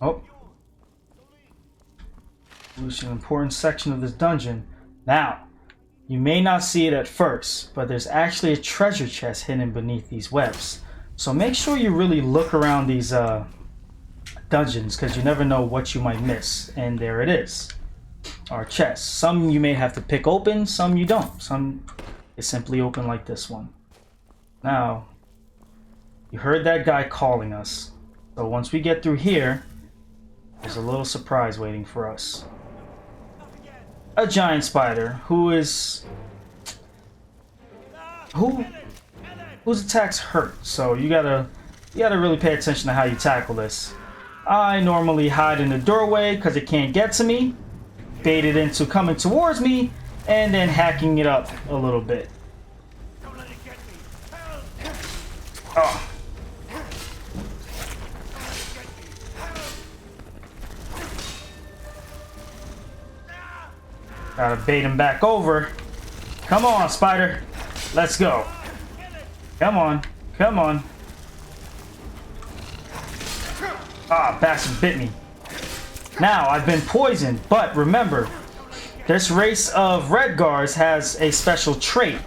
Oh, which is an important section of this dungeon. Now, you may not see it at first, but there's actually a treasure chest hidden beneath these webs. So make sure you really look around these dungeons, because you never know what you might miss. And there it is. are chests. Some you may have to pick open, some you don't. Some is simply open like this one. Now, you heard that guy calling us. So once we get through here, there's a little surprise waiting for us. A giant spider whose attacks hurt. So you gotta really pay attention to how you tackle this. I normally hide in the doorway because it can't get to me, bait it into coming towards me, and then hacking it up a little bit. Oh. Gotta bait him back over. Come on, spider. Let's go. Come on. Come on. Ah, bastard bit me. Now, I've been poisoned, but remember, this race of Redguards has a special trait.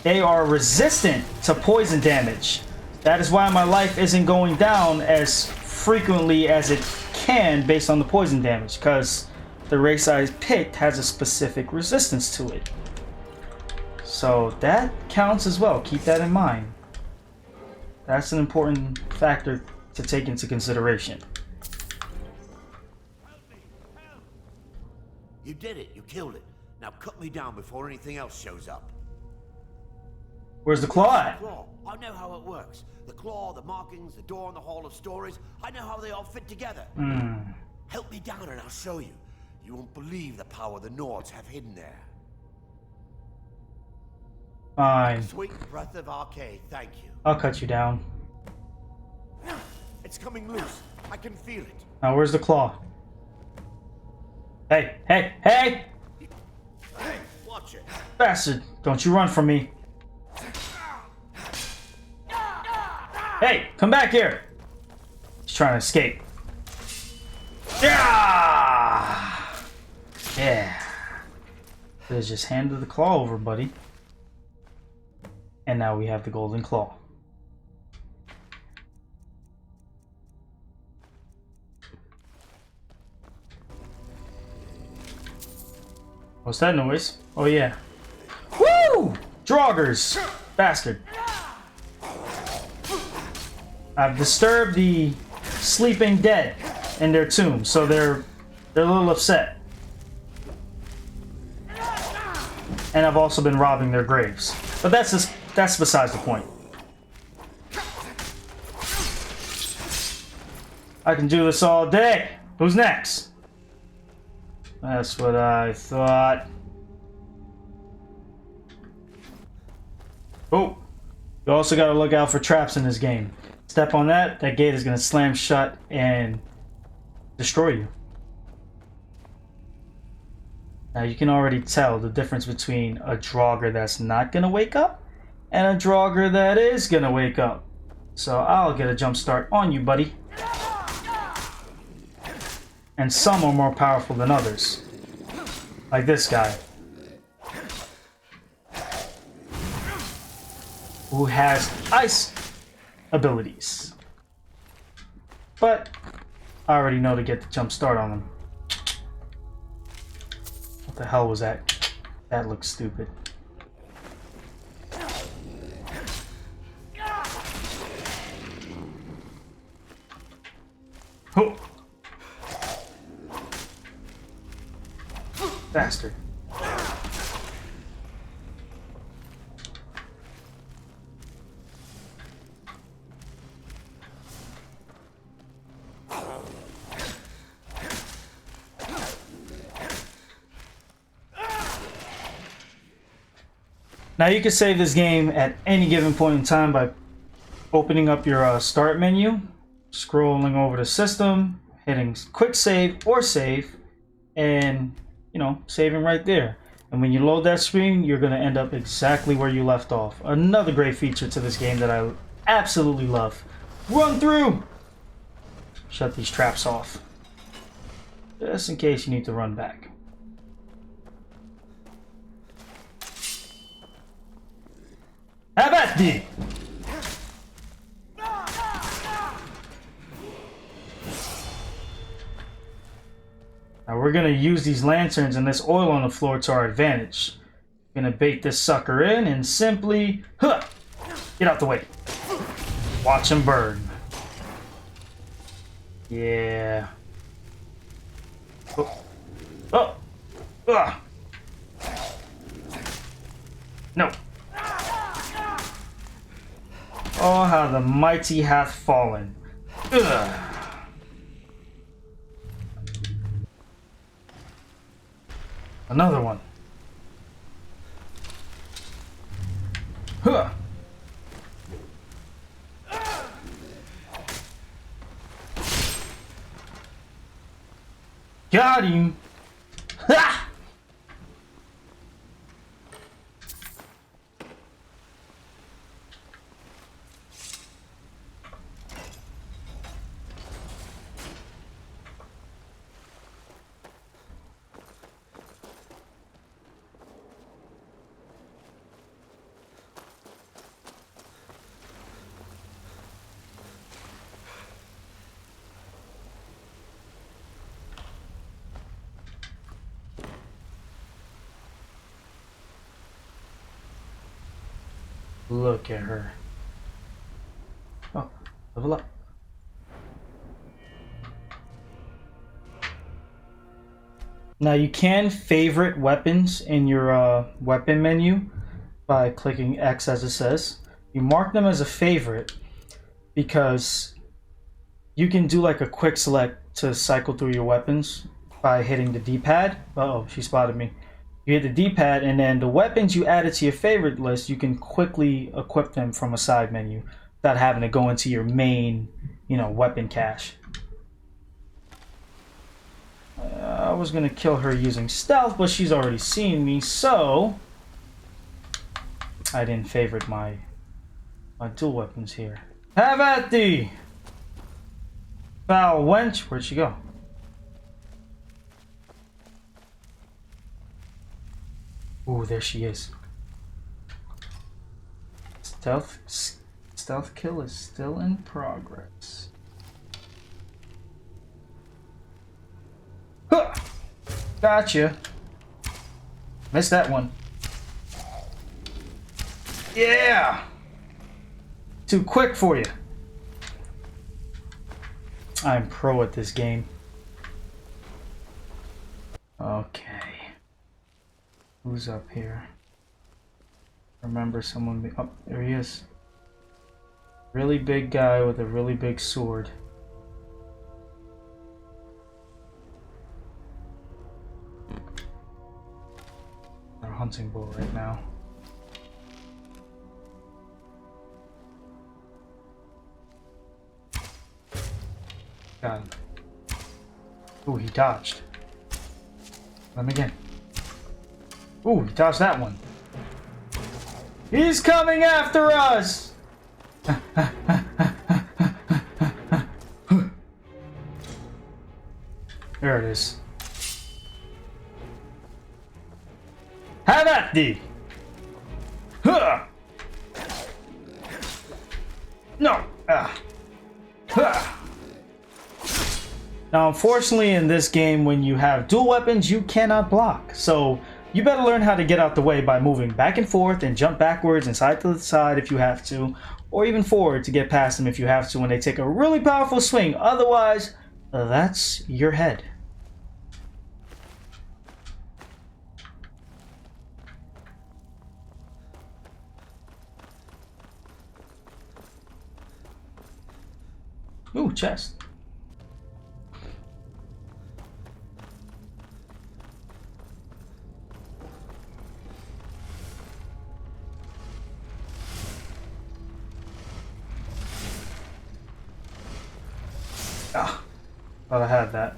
They are resistant to poison damage. That is why my life isn't going down as frequently as it can based on the poison damage, because the race I picked has a specific resistance to it. So that counts as well. Keep that in mind. That's an important factor to take into consideration. You did it. You killed it. Now cut me down before anything else shows up. Where's the claw at? The claw. I know how it works. The claw, the markings, the door in the Hall of Stories. I know how they all fit together. Help me down and I'll show you. You won't believe the power the Nords have hidden there. Fine. Sweet breath of Arcade, thank you. I'll cut you down. It's coming loose. I can feel it. Now where's the claw? Hey, hey, hey! Hey, watch it. Bastard, don't you run from me. Hey, come back here! He's trying to escape. Yeah! Yeah. Let's just hand the claw over, buddy. And now we have the golden claw. What's that noise? Oh yeah. Woo! Draugrs! Bastard. I've disturbed the sleeping dead in their tomb, so they're a little upset. And I've also been robbing their graves. But that's besides the point. I can do this all day. Who's next? That's what I thought. Oh, you also got to look out for traps in this game. Step on that, that gate is going to slam shut and destroy you. Now you can already tell the difference between a Draugr that's not going to wake up and a Draugr that is going to wake up. So I'll get a jump start on you, buddy. And some are more powerful than others. Like this guy. Who has ice abilities. But I already know to get the jump start on him. What the hell was that? That looks stupid. Oh. Bastard. Now you can save this game at any given point in time by opening up your start menu, scrolling over to system, hitting quick save or save, and saving right there. And when you load that screen, you're going to end up exactly where you left off. Another great feature to this game that I absolutely love. Run through! Shut these traps off. Just in case you need to run back. Have at thee! Now we're gonna use these lanterns and this oil on the floor to our advantage. Gonna bait this sucker in and simply, huh, get out the way. Watch him burn. Yeah. Oh. Oh. Ugh. No. Oh, how the mighty hath fallen. Ugh. Another one. Huh. Got him. Ha! Look at her. Oh, level up. Now you can favorite weapons in your weapon menu by clicking X as it says. You mark them as a favorite because you can do like a quick select to cycle through your weapons by hitting the D-pad. Uh-oh, she spotted me. You hit the D-pad, and then the weapons you added to your favorite list, you can quickly equip them from a side menu without having to go into your main, weapon cache. I was gonna kill her using stealth, but she's already seen me, so I didn't favorite my dual weapons here. Have at thee, foul wench. Where'd she go? Ooh, there she is. Stealth kill is still in progress. Huh! Gotcha. Missed that one. Yeah! Too quick for you. I'm pro at this game. Okay. Who's up here? Remember someone... Oh, there he is. Really big guy with a really big sword. Our hunting bow right now. Got him. Ooh, he dodged. Let him again. Ooh, he dodged that one. He's coming after us! There it is. Have at thee! Huh! No! Huh! Now, unfortunately, in this game, when you have dual weapons, you cannot block. So, you better learn how to get out the way by moving back and forth and jump backwards and side to the side if you have to, or even forward to get past them if you have to when they take a really powerful swing. Otherwise, that's your head. Ooh, chest. Ah, thought I had that.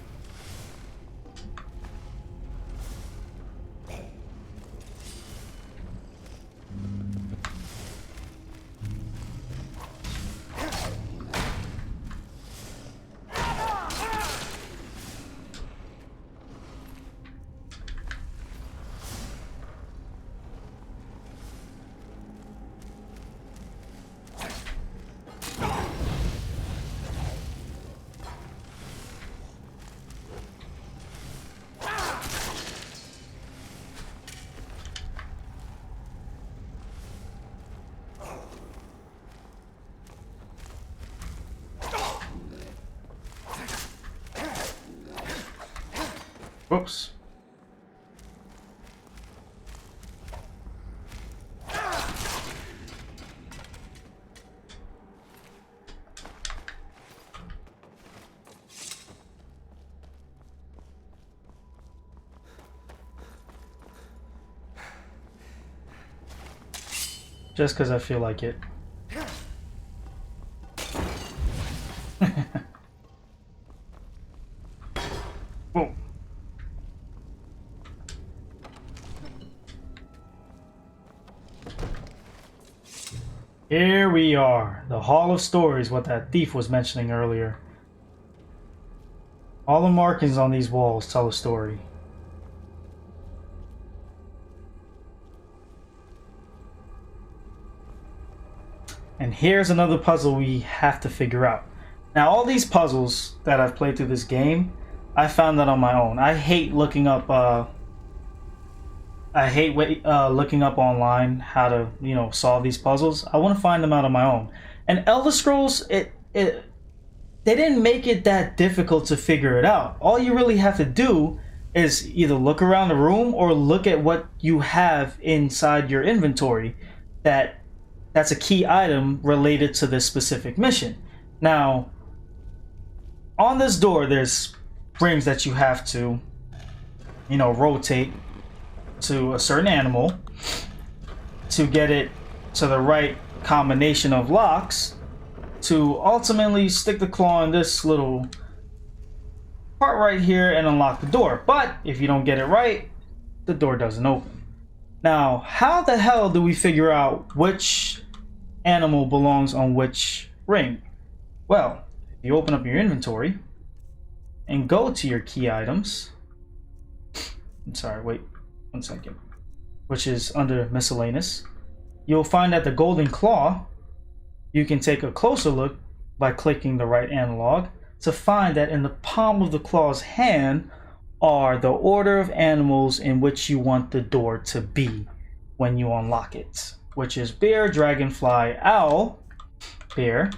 Whoops. Just because I feel like it. Whoa. Here we are. The Hall of Stories, what that thief was mentioning earlier. All the markings on these walls tell a story. And here's another puzzle we have to figure out. Now, all these puzzles that I've played through this game, I found that on my own. I hate looking up. Looking up online how to, solve these puzzles. I want to find them out on my own. And Elder Scrolls, they didn't make it that difficult to figure it out. All you really have to do is either look around the room or look at what you have inside your inventory. That's a key item related to this specific mission. Now, on this door, there's rings that you have to, rotate to a certain animal to get it to the right combination of locks to ultimately stick the claw in this little part right here and unlock the door. But if you don't get it right, the door doesn't open. Now, how the hell do we figure out which animal belongs on which ring? Well, if you open up your inventory and go to your key items, I'm sorry, wait 1 second, which is under miscellaneous, you'll find that the golden claw, you can take a closer look by clicking the right analog to find that in the palm of the claw's hand are the order of animals in which you want the door to be when you unlock it, which is bear, dragonfly, owl, bear.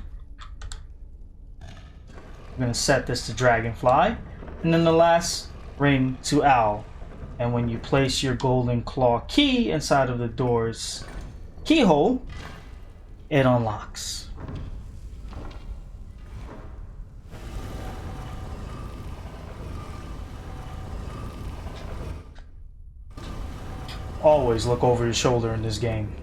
I'm going to set this to dragonfly, and then the last ring to owl. And when you place your golden claw key inside of the door's keyhole, it unlocks. Always look over your shoulder in this game.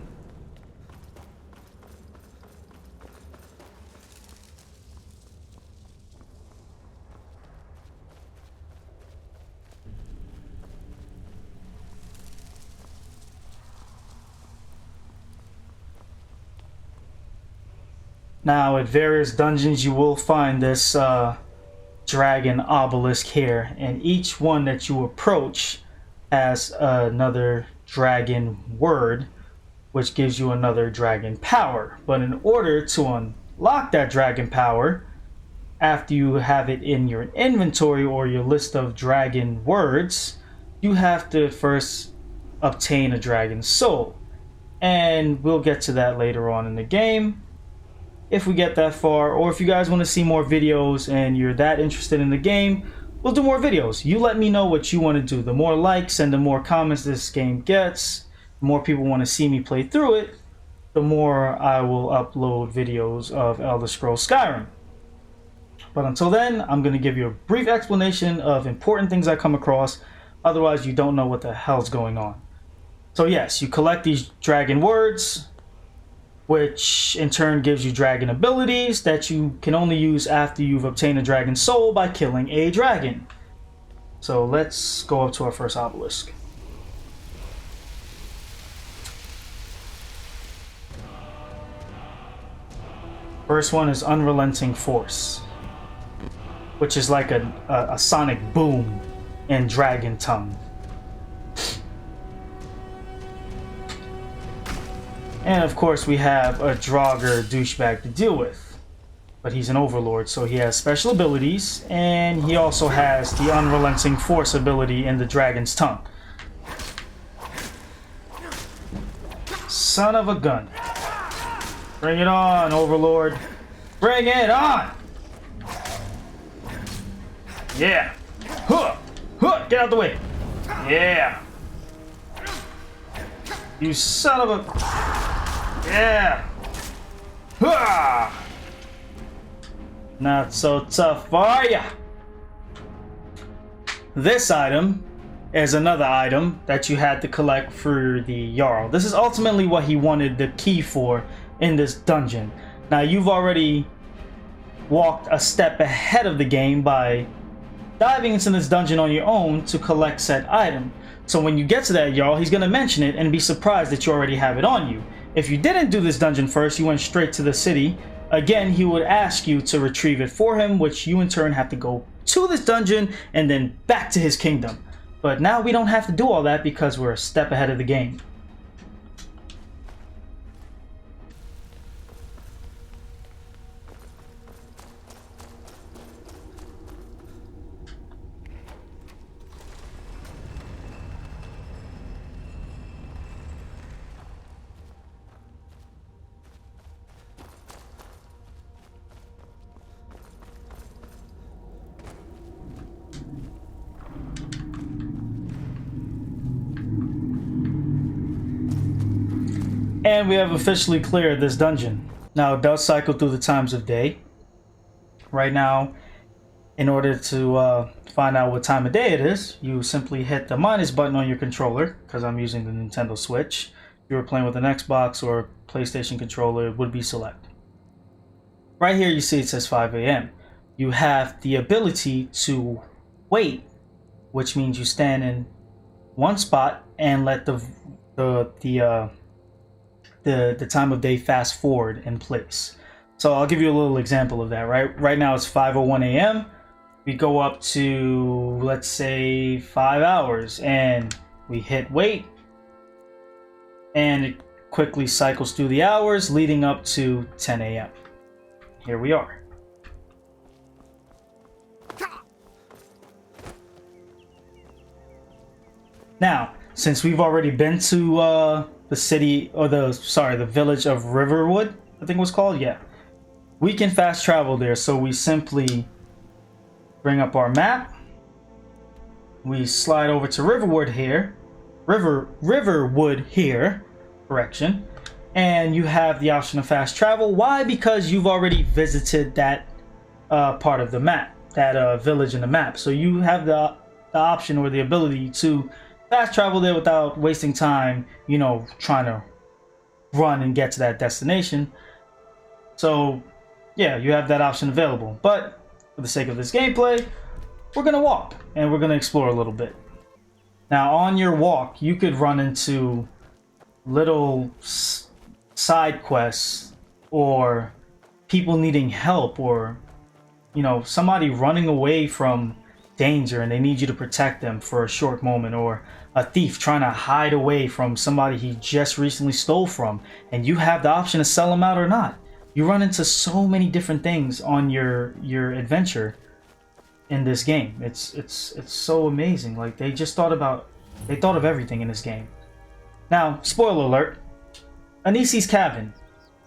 Now, at various dungeons, you will find this dragon obelisk here, and each one that you approach has another dragon word, which gives you another dragon power. But in order to unlock that dragon power, after you have it in your inventory or your list of dragon words, you have to first obtain a dragon soul. And we'll get to that later on in the game, if we get that far, or if you guys want to see more videos and you're that interested in the game, we'll do more videos. You let me know what you want to do. The more likes and the more comments this game gets, the more people want to see me play through it, the more I will upload videos of Elder Scrolls Skyrim. But until then, I'm going to give you a brief explanation of important things I come across, otherwise you don't know what the hell's going on. So yes, you collect these dragon words, which in turn gives you dragon abilities that you can only use after you've obtained a dragon soul by killing a dragon. So let's go up to our first obelisk. First one is Unrelenting Force, which is like a sonic boom in dragon tongue. And of course we have a Draugr douchebag to deal with. But he's an overlord, so he has special abilities, and he also has the Unrelenting Force ability in the dragon's tongue. Son of a gun. Bring it on, overlord. Bring it on! Yeah! Huh! Huh, get out the way. Yeah. You son of a... Yeah. Huh. Not so tough, are ya? This item is another item that you had to collect for the Jarl. This is ultimately what he wanted the key for in this dungeon. Now, you've already walked a step ahead of the game by diving into this dungeon on your own to collect said item. So when you get to that Jarl, he's going to mention it and be surprised that you already have it on you. If you didn't do this dungeon first, you went straight to the city, again, he would ask you to retrieve it for him, which you in turn have to go to this dungeon and then back to his kingdom. But now we don't have to do all that because we're a step ahead of the game. And we have officially cleared this dungeon. Now, it does cycle through the times of day. Right now, in order to find out what time of day it is, you simply hit the minus button on your controller, because I'm using the Nintendo Switch. If you were playing with an Xbox or PlayStation controller, it would be select. Right here, you see it says 5 a.m. You have the ability to wait, which means you stand in one spot and let the time of day fast forward in place. So I'll give you a little example of that. Right now it's 5:01 a.m. We go up to, let's say, 5 hours, and we hit wait, and it quickly cycles through the hours leading up to 10 a.m. Here we are. Now, since we've already been to the city, or the village of Riverwood, I think it was called, yeah, we can fast travel there. So we simply bring up our map, we slide over to Riverwood here, correction, and you have the option of fast travel. Why? Because you've already visited that part of the map, that village in the map, so you have the option or the ability to fast travel there without wasting time, you know, trying to run and get to that destination. So yeah, you have that option available. But for the sake of this gameplay, we're gonna walk and we're gonna explore a little bit. Now, on your walk, you could run into little side quests or people needing help, or, you know, somebody running away from danger and they need you to protect them for a short moment, or a thief trying to hide away from somebody he just recently stole from, and you have the option to sell them out or not. You run into so many different things on your adventure in this game. It's so amazing. Like, they thought of everything in this game. Now, spoiler alert, Anisi's cabin.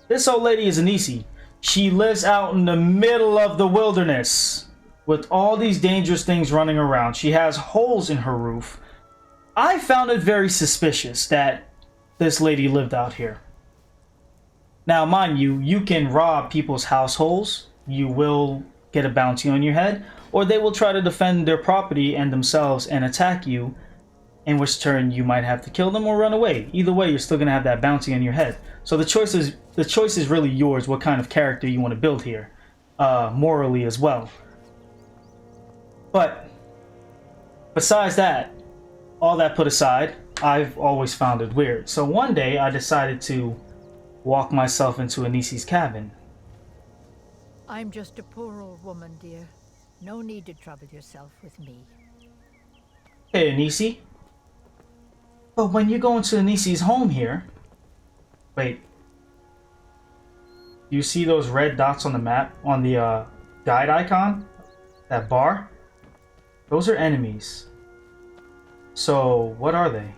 This old lady is Anisi. She lives out in the middle of the wilderness with all these dangerous things running around. She has holes in her roof. I found it very suspicious that this lady lived out here. Now, mind you, you can rob people's households. You will get a bounty on your head, or they will try to defend their property and themselves and attack you, in which turn you might have to kill them or run away. Either way, you're still going to have that bounty on your head. So the choice is really yours, what kind of character you want to build here, morally as well. But besides that, all that put aside, I've always found it weird. So one day I decided to walk myself into Anisi's cabin. I'm just a poor old woman, dear. No need to trouble yourself with me. Hey, Anisi. But when you go into Anisi's home here... Wait. You see those red dots on the map, on the guide icon? That bar? Those are enemies. So, what are they?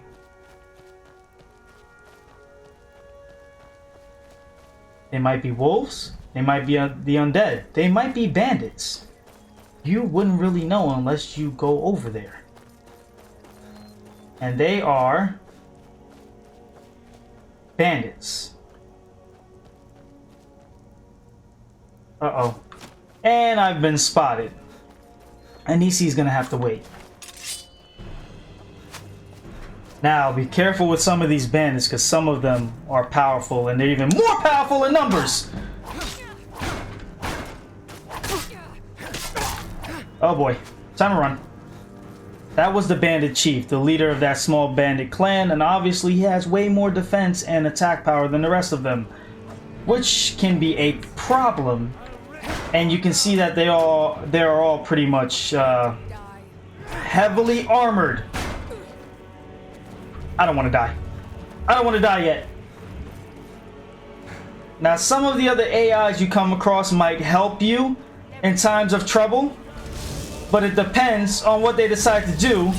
They might be wolves. They might be the undead. They might be bandits. You wouldn't really know unless you go over there. And they are bandits. Uh-oh. And I've been spotted. Anisi's gonna have to wait. Now, be careful with some of these bandits, because some of them are powerful, and they're even more powerful in numbers! Oh boy. Time to run. That was the bandit chief, the leader of that small bandit clan, and obviously he has way more defense and attack power than the rest of them, which can be a problem. And you can see that they're all pretty much heavily armored. I don't want to die. I don't want to die yet. Now, some of the other AIs you come across might help you in times of trouble, but it depends on what they decide to do.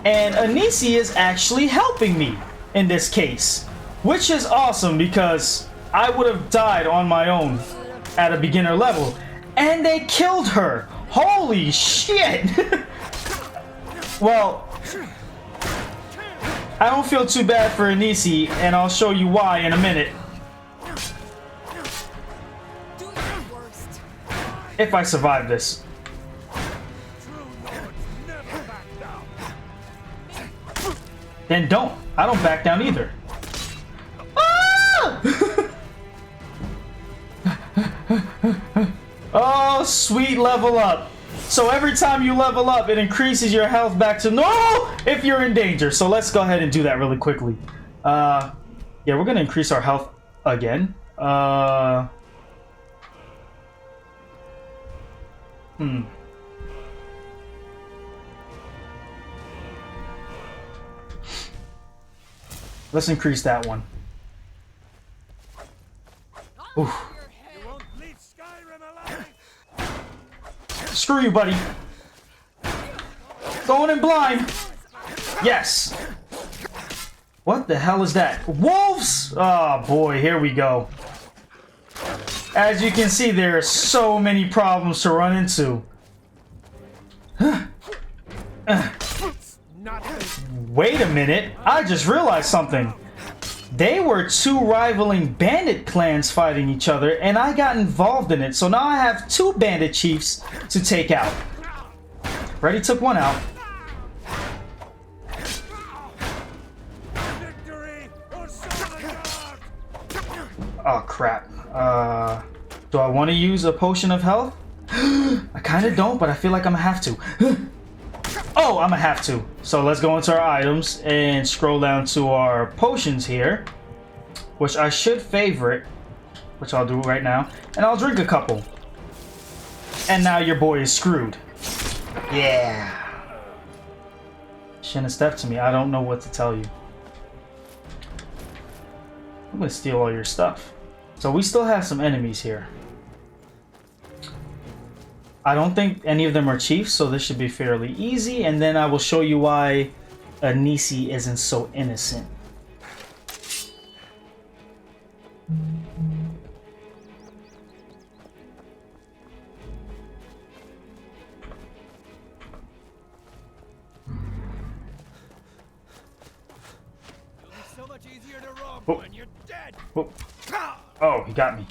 And Anisi is actually helping me in this case, which is awesome because I would have died on my own at a beginner level, and they killed her. Holy shit! Well, I don't feel too bad for Anisi, and I'll show you why in a minute. If I survive this. Then don't. I don't back down either. Ah! Oh, sweet level up. So every time you level up, it increases your health back to normal if you're in danger. So let's go ahead and do that really quickly. Yeah, we're going to increase our health again. Let's increase that one. Oof. Screw you, buddy. Going in blind. Yes. What the hell is that? Wolves! Oh boy, here we go. As you can see, there are so many problems to run into. Wait a minute. I just realized something. They were two rivaling bandit clans fighting each other, and I got involved in it. So now I have two bandit chiefs to take out. Already took one out. Oh crap. Do I want to use a potion of health? I kind of don't, but I feel like I'm gonna have to. Oh, I'm gonna have to. So let's go into our items and scroll down to our potions here, which I should favorite, which I'll do right now, and I'll drink a couple. And now your boy is screwed. Yeah. Shouldn't have stepped to me. I don't know what to tell you. I'm gonna steal all your stuff. So we still have some enemies here. I don't think any of them are chiefs, so this should be fairly easy, and then I will show you why Anisi isn't so innocent. So much easier to rob Oh. when you're dead. Oh. Oh, he got me.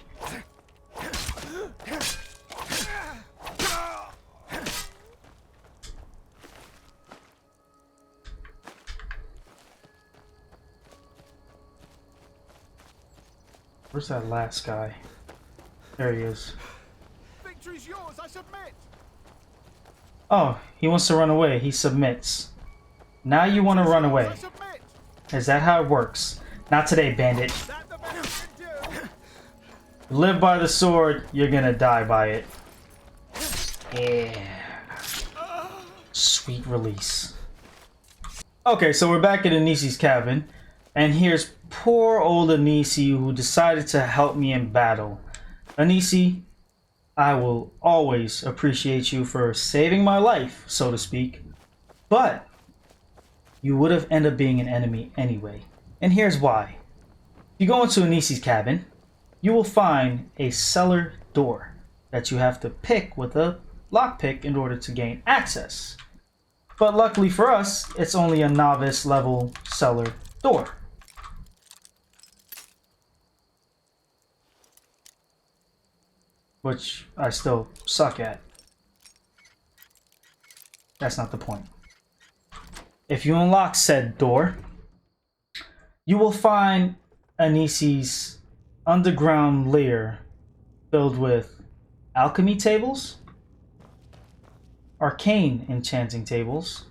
Where's that last guy? There he is. Victory's yours, I submit. Oh, he wants to run away. He submits. Now you want to run away. Is that how it works? Not today, bandit. Live by the sword, you're gonna die by it. Yeah. Sweet release. Okay, so we're back at Anisi's cabin, and here's poor old Anisi who decided to help me in battle. Anisi, I will always appreciate you for saving my life, so to speak, but you would have ended up being an enemy anyway. And here's why. If you go into Anisi's cabin, you will find a cellar door that you have to pick with a lockpick in order to gain access. But luckily for us, it's only a novice level cellar door. Which I still suck at. That's not the point. If you unlock said door, you will find Anisi's underground lair filled with alchemy tables, arcane enchanting tables,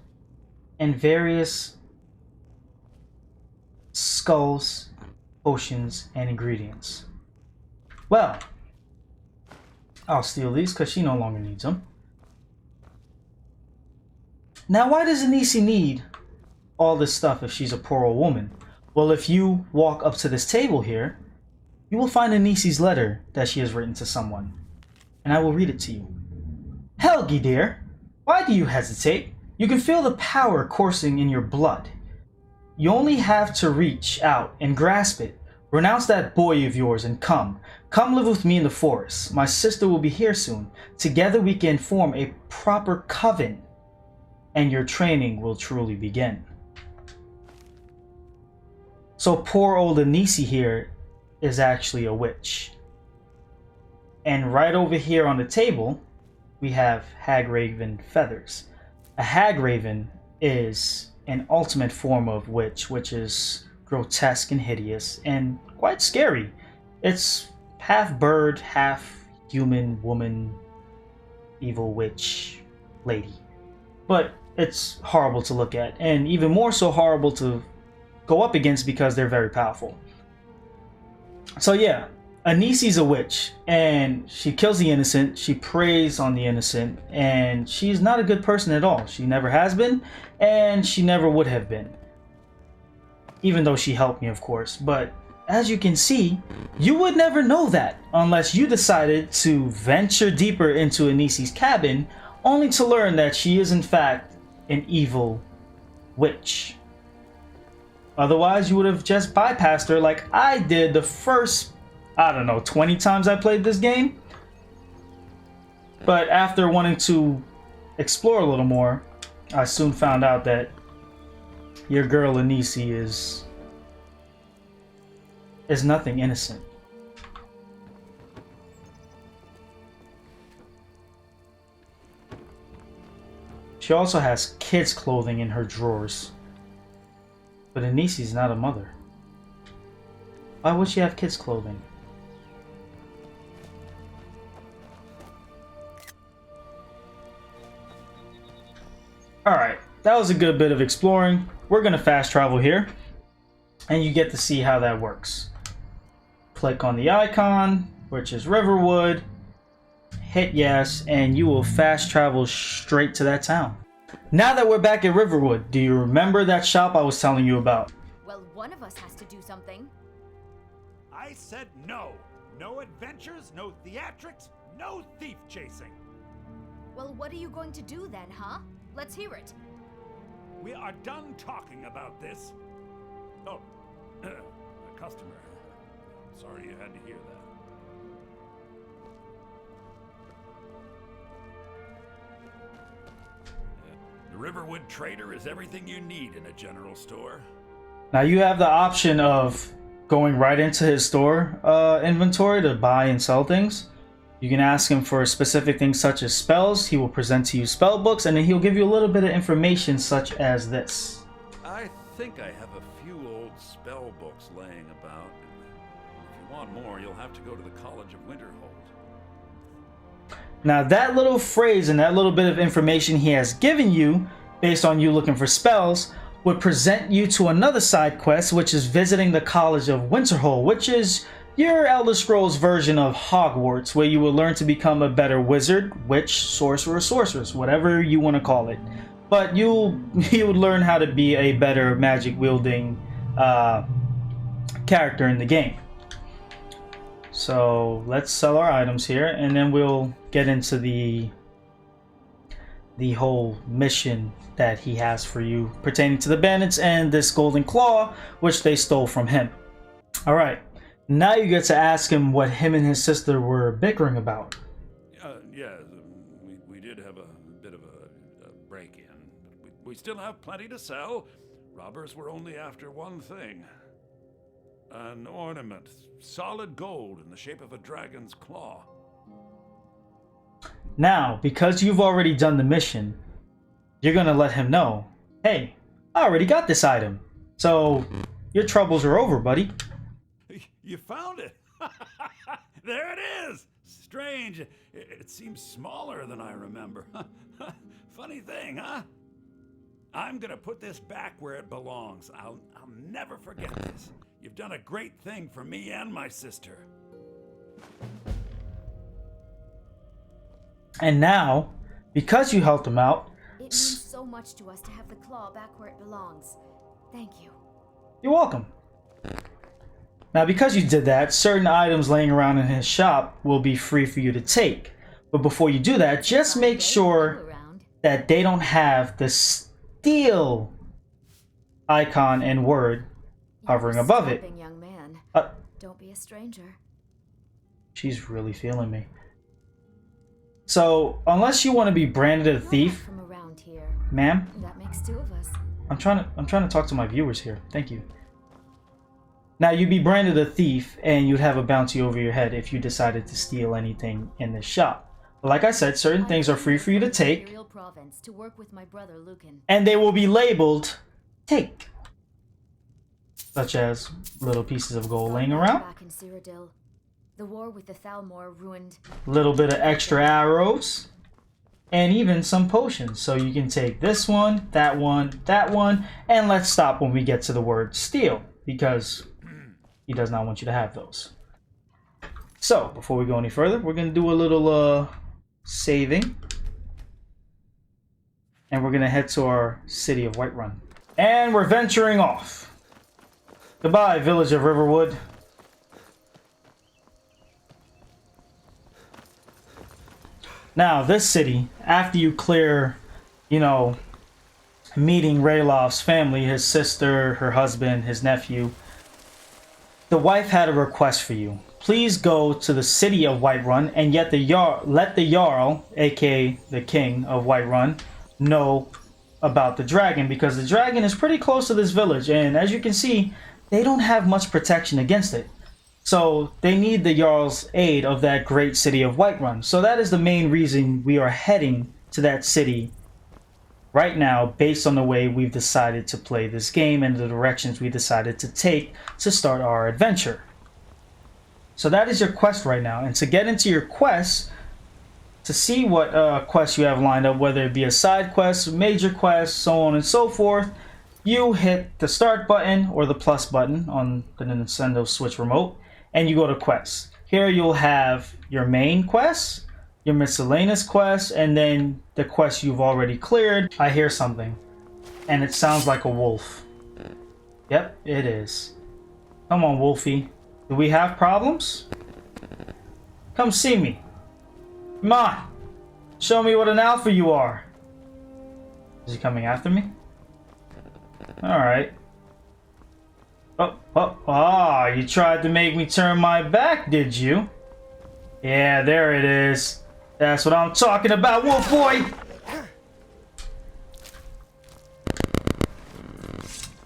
and various skulls, potions, and ingredients. Well, I'll steal these because she no longer needs them. Now, why does Anisi need all this stuff if she's a poor old woman? Well, if you walk up to this table here, you will find Anisi's letter that she has written to someone. And I will read it to you. Helgi, dear, why do you hesitate? You can feel the power coursing in your blood. You only have to reach out and grasp it. Renounce that boy of yours and come. Come live with me in the forest. My sister will be here soon. Together we can form a proper coven, and your training will truly begin. So poor old Anisi here is actually a witch. And right over here on the table, we have Hagraven feathers. A Hagraven is an ultimate form of witch, which is grotesque and hideous and quite scary. It's half bird, half human, woman, evil witch, lady. But it's horrible to look at, and even more so horrible to go up against because they're very powerful. So yeah, Anisi's a witch, and she kills the innocent, she preys on the innocent, and she's not a good person at all. She never has been, and she never would have been. Even though she helped me, of course. But as you can see, you would never know that unless you decided to venture deeper into Anisi's cabin, only to learn that she is in fact an evil witch. Otherwise, you would have just bypassed her like I did the first, I don't know, 20 times I played this game. But after wanting to explore a little more, I soon found out that your girl Anisi is nothing innocent. She also has kids' clothing in her drawers. But Anisi's not a mother. Why would she have kids' clothing? Alright, that was a good bit of exploring. We're going to fast travel here. And you get to see how that works. Click on the icon, which is Riverwood. Hit yes, and you will fast travel straight to that town. Now that we're back at Riverwood, do you remember that shop I was telling you about? Well, one of us has to do something. I said no. No adventures, no theatrics, no thief chasing. Well, what are you going to do then, huh? Let's hear it. We are done talking about this. Oh, a customer. Sorry you had to hear that. The Riverwood Trader is everything you need in a general store. Now you have the option of going right into his store inventory to buy and sell things. You can ask him for specific things such as spells. He will present to you spell books, and then he'll give you a little bit of information such as this. I think I have a few old spell books laying about. If you want more, you'll have to go to the College of Winterhold. Now that little phrase and that little bit of information he has given you, based on you looking for spells, would present you to another side quest, which is visiting the College of Winterhold, which is your Elder Scrolls version of Hogwarts, where you will learn to become a better wizard, witch, sorcerer, sorceress, whatever you want to call it. But you would learn how to be a better magic wielding character in the game. So let's sell our items here, and then we'll get into the whole mission that he has for you pertaining to the bandits and this golden claw, which they stole from him. All right, now you get to ask him what him and his sister were bickering about. Yeah, we did have a bit of a break-in. we still have plenty to sell. Robbers were only after one thing. An ornament, solid gold in the shape of a dragon's claw. Now, because you've already done the mission, you're gonna let him know, hey, I already got this item. So, your troubles are over, buddy. You found it! There it is! Strange. It seems smaller than I remember. Funny thing, huh? I'm gonna put this back where it belongs. I'll never forget this. You've done a great thing for me and my sister. And now, because you helped him out, it means so much to us to have the claw back where it belongs. Thank you. You're welcome. Now, because you did that, certain items laying around in his shop will be free for you to take. But before you do that, just make sure that they don't have the steal icon and word hovering above it. Young man. Don't be a stranger. She's really feeling me. So, unless you want to be branded a thief, ma'am, that makes two of us. I'm trying to talk to my viewers here. Thank you. Now, you'd be branded a thief, and you'd have a bounty over your head if you decided to steal anything in this shop. But like I said, certain things are free for you to take, to work with my brother Lucan. And they will be labeled take, such as little pieces of gold laying around, Back in Cyrodiil, the war with the Thalmor ruined. little bit of extra arrows, and even some potions. So you can take this one, that one, that one, and let's stop when we get to the word steal, because he does not want you to have those. So, before we go any further, we're going to do a little saving. And we're going to head to our city of Whiterun. And we're venturing off. Goodbye, village of Riverwood. Now, this city, after you clear, meeting Rayloff's family, his sister, her husband, his nephew, the wife had a request for you. Please go to the city of Whiterun and let the Jarl, aka the king of Whiterun, know about the dragon, because the dragon is pretty close to this village, and as you can see, they don't have much protection against it. So they need the Jarl's aid of that great city of Whiterun. So that is the main reason we are heading to that city right now, based on the way we've decided to play this game and the directions we decided to take to start our adventure. So that is your quest right now. And to get into your quest, to see what quests you have lined up, whether it be a side quest, major quest, so on and so forth, you hit the start button or the plus button on the Nintendo Switch remote, and you go to quests. Here you'll have your main quests, your miscellaneous quests, and then the quests you've already cleared. I hear something, and it sounds like a wolf. Yep, it is. Come on, Wolfie. Do we have problems? Come see me. Come on. Show me what an alpha you are. Is he coming after me? Alright. Oh, you tried to make me turn my back, did you? Yeah, there it is. That's what I'm talking about, wolf boy!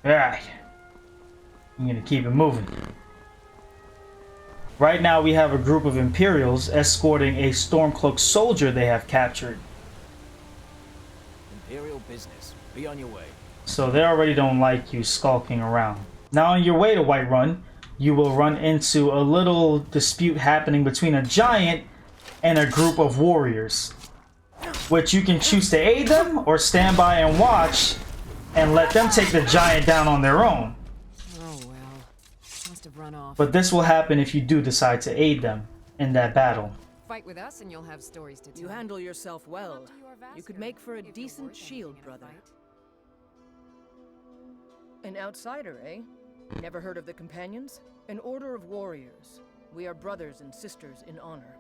Alright. I'm gonna keep it moving. Right now we have a group of Imperials escorting a Stormcloak soldier they have captured. Imperial business. Be on your way. So they already don't like you skulking around. Now on your way to Whiterun, you will run into a little dispute happening between a giant and a group of warriors, which you can choose to aid them or stand by and watch and let them take the giant down on their own. Oh well, must have run off. But this will happen if you do decide to aid them in that battle. Fight with us and you'll have stories to tell. You handle yourself well. You could make for a decent shield, brother. An outsider, eh? Never heard of the Companions? An order of warriors. We are brothers and sisters in honor.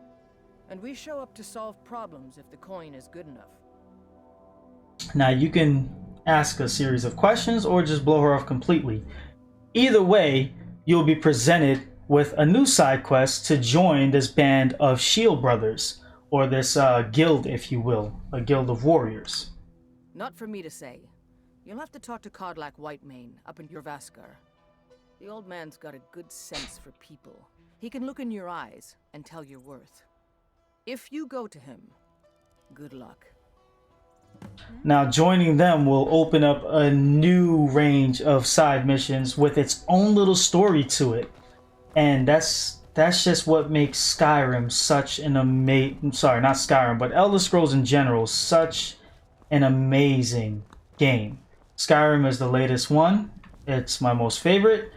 And we show up to solve problems if the coin is good enough. Now you can ask a series of questions or just blow her off completely. Either way, you'll be presented with a new side quest to join this band of Shield Brothers, or this guild, if you will, a guild of warriors. Not for me to say. You'll have to talk to Kodlak Whitemane up in Jorvaskar. The old man's got a good sense for people. He can look in your eyes and tell your worth. If you go to him, good luck. Now, joining them will open up a new range of side missions with its own little story to it. And that's just what makes Skyrim such an amazing... Sorry, not Skyrim, but Elder Scrolls in general, such an amazing game. Skyrim is the latest one. It's my most favorite.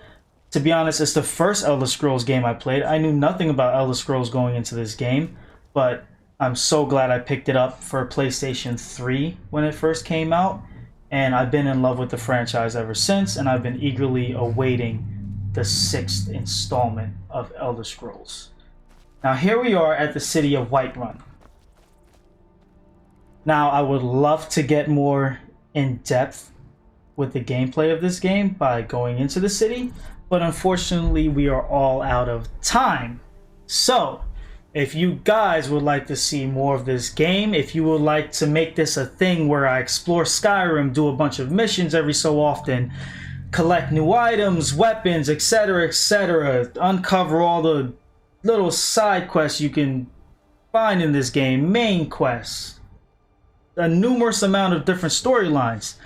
To be honest, it's the first Elder Scrolls game I played. I knew nothing about Elder Scrolls going into this game, but I'm so glad I picked it up for PlayStation 3 when it first came out, and I've been in love with the franchise ever since, and I've been eagerly awaiting the 6th installment of Elder Scrolls. Now here we are at the city of Whiterun. Now I would love to get more in depth with the gameplay of this game by going into the city, but unfortunately we are all out of time. So if you guys would like to see more of this game, if you would like to make this a thing where I explore Skyrim, do a bunch of missions every so often, collect new items, weapons, etc., uncover all the little side quests you can find in this game, main quests, a numerous amount of different storylines,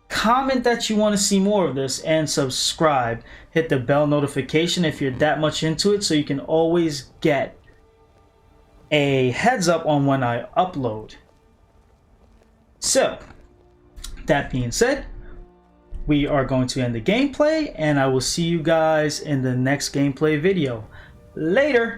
comment that you want to see more of this, and subscribe. Hit the bell notification if you're that much into it so you can always get a heads up on when I upload. So, that being said, we are going to end the gameplay, and I will see you guys in the next gameplay video. Later!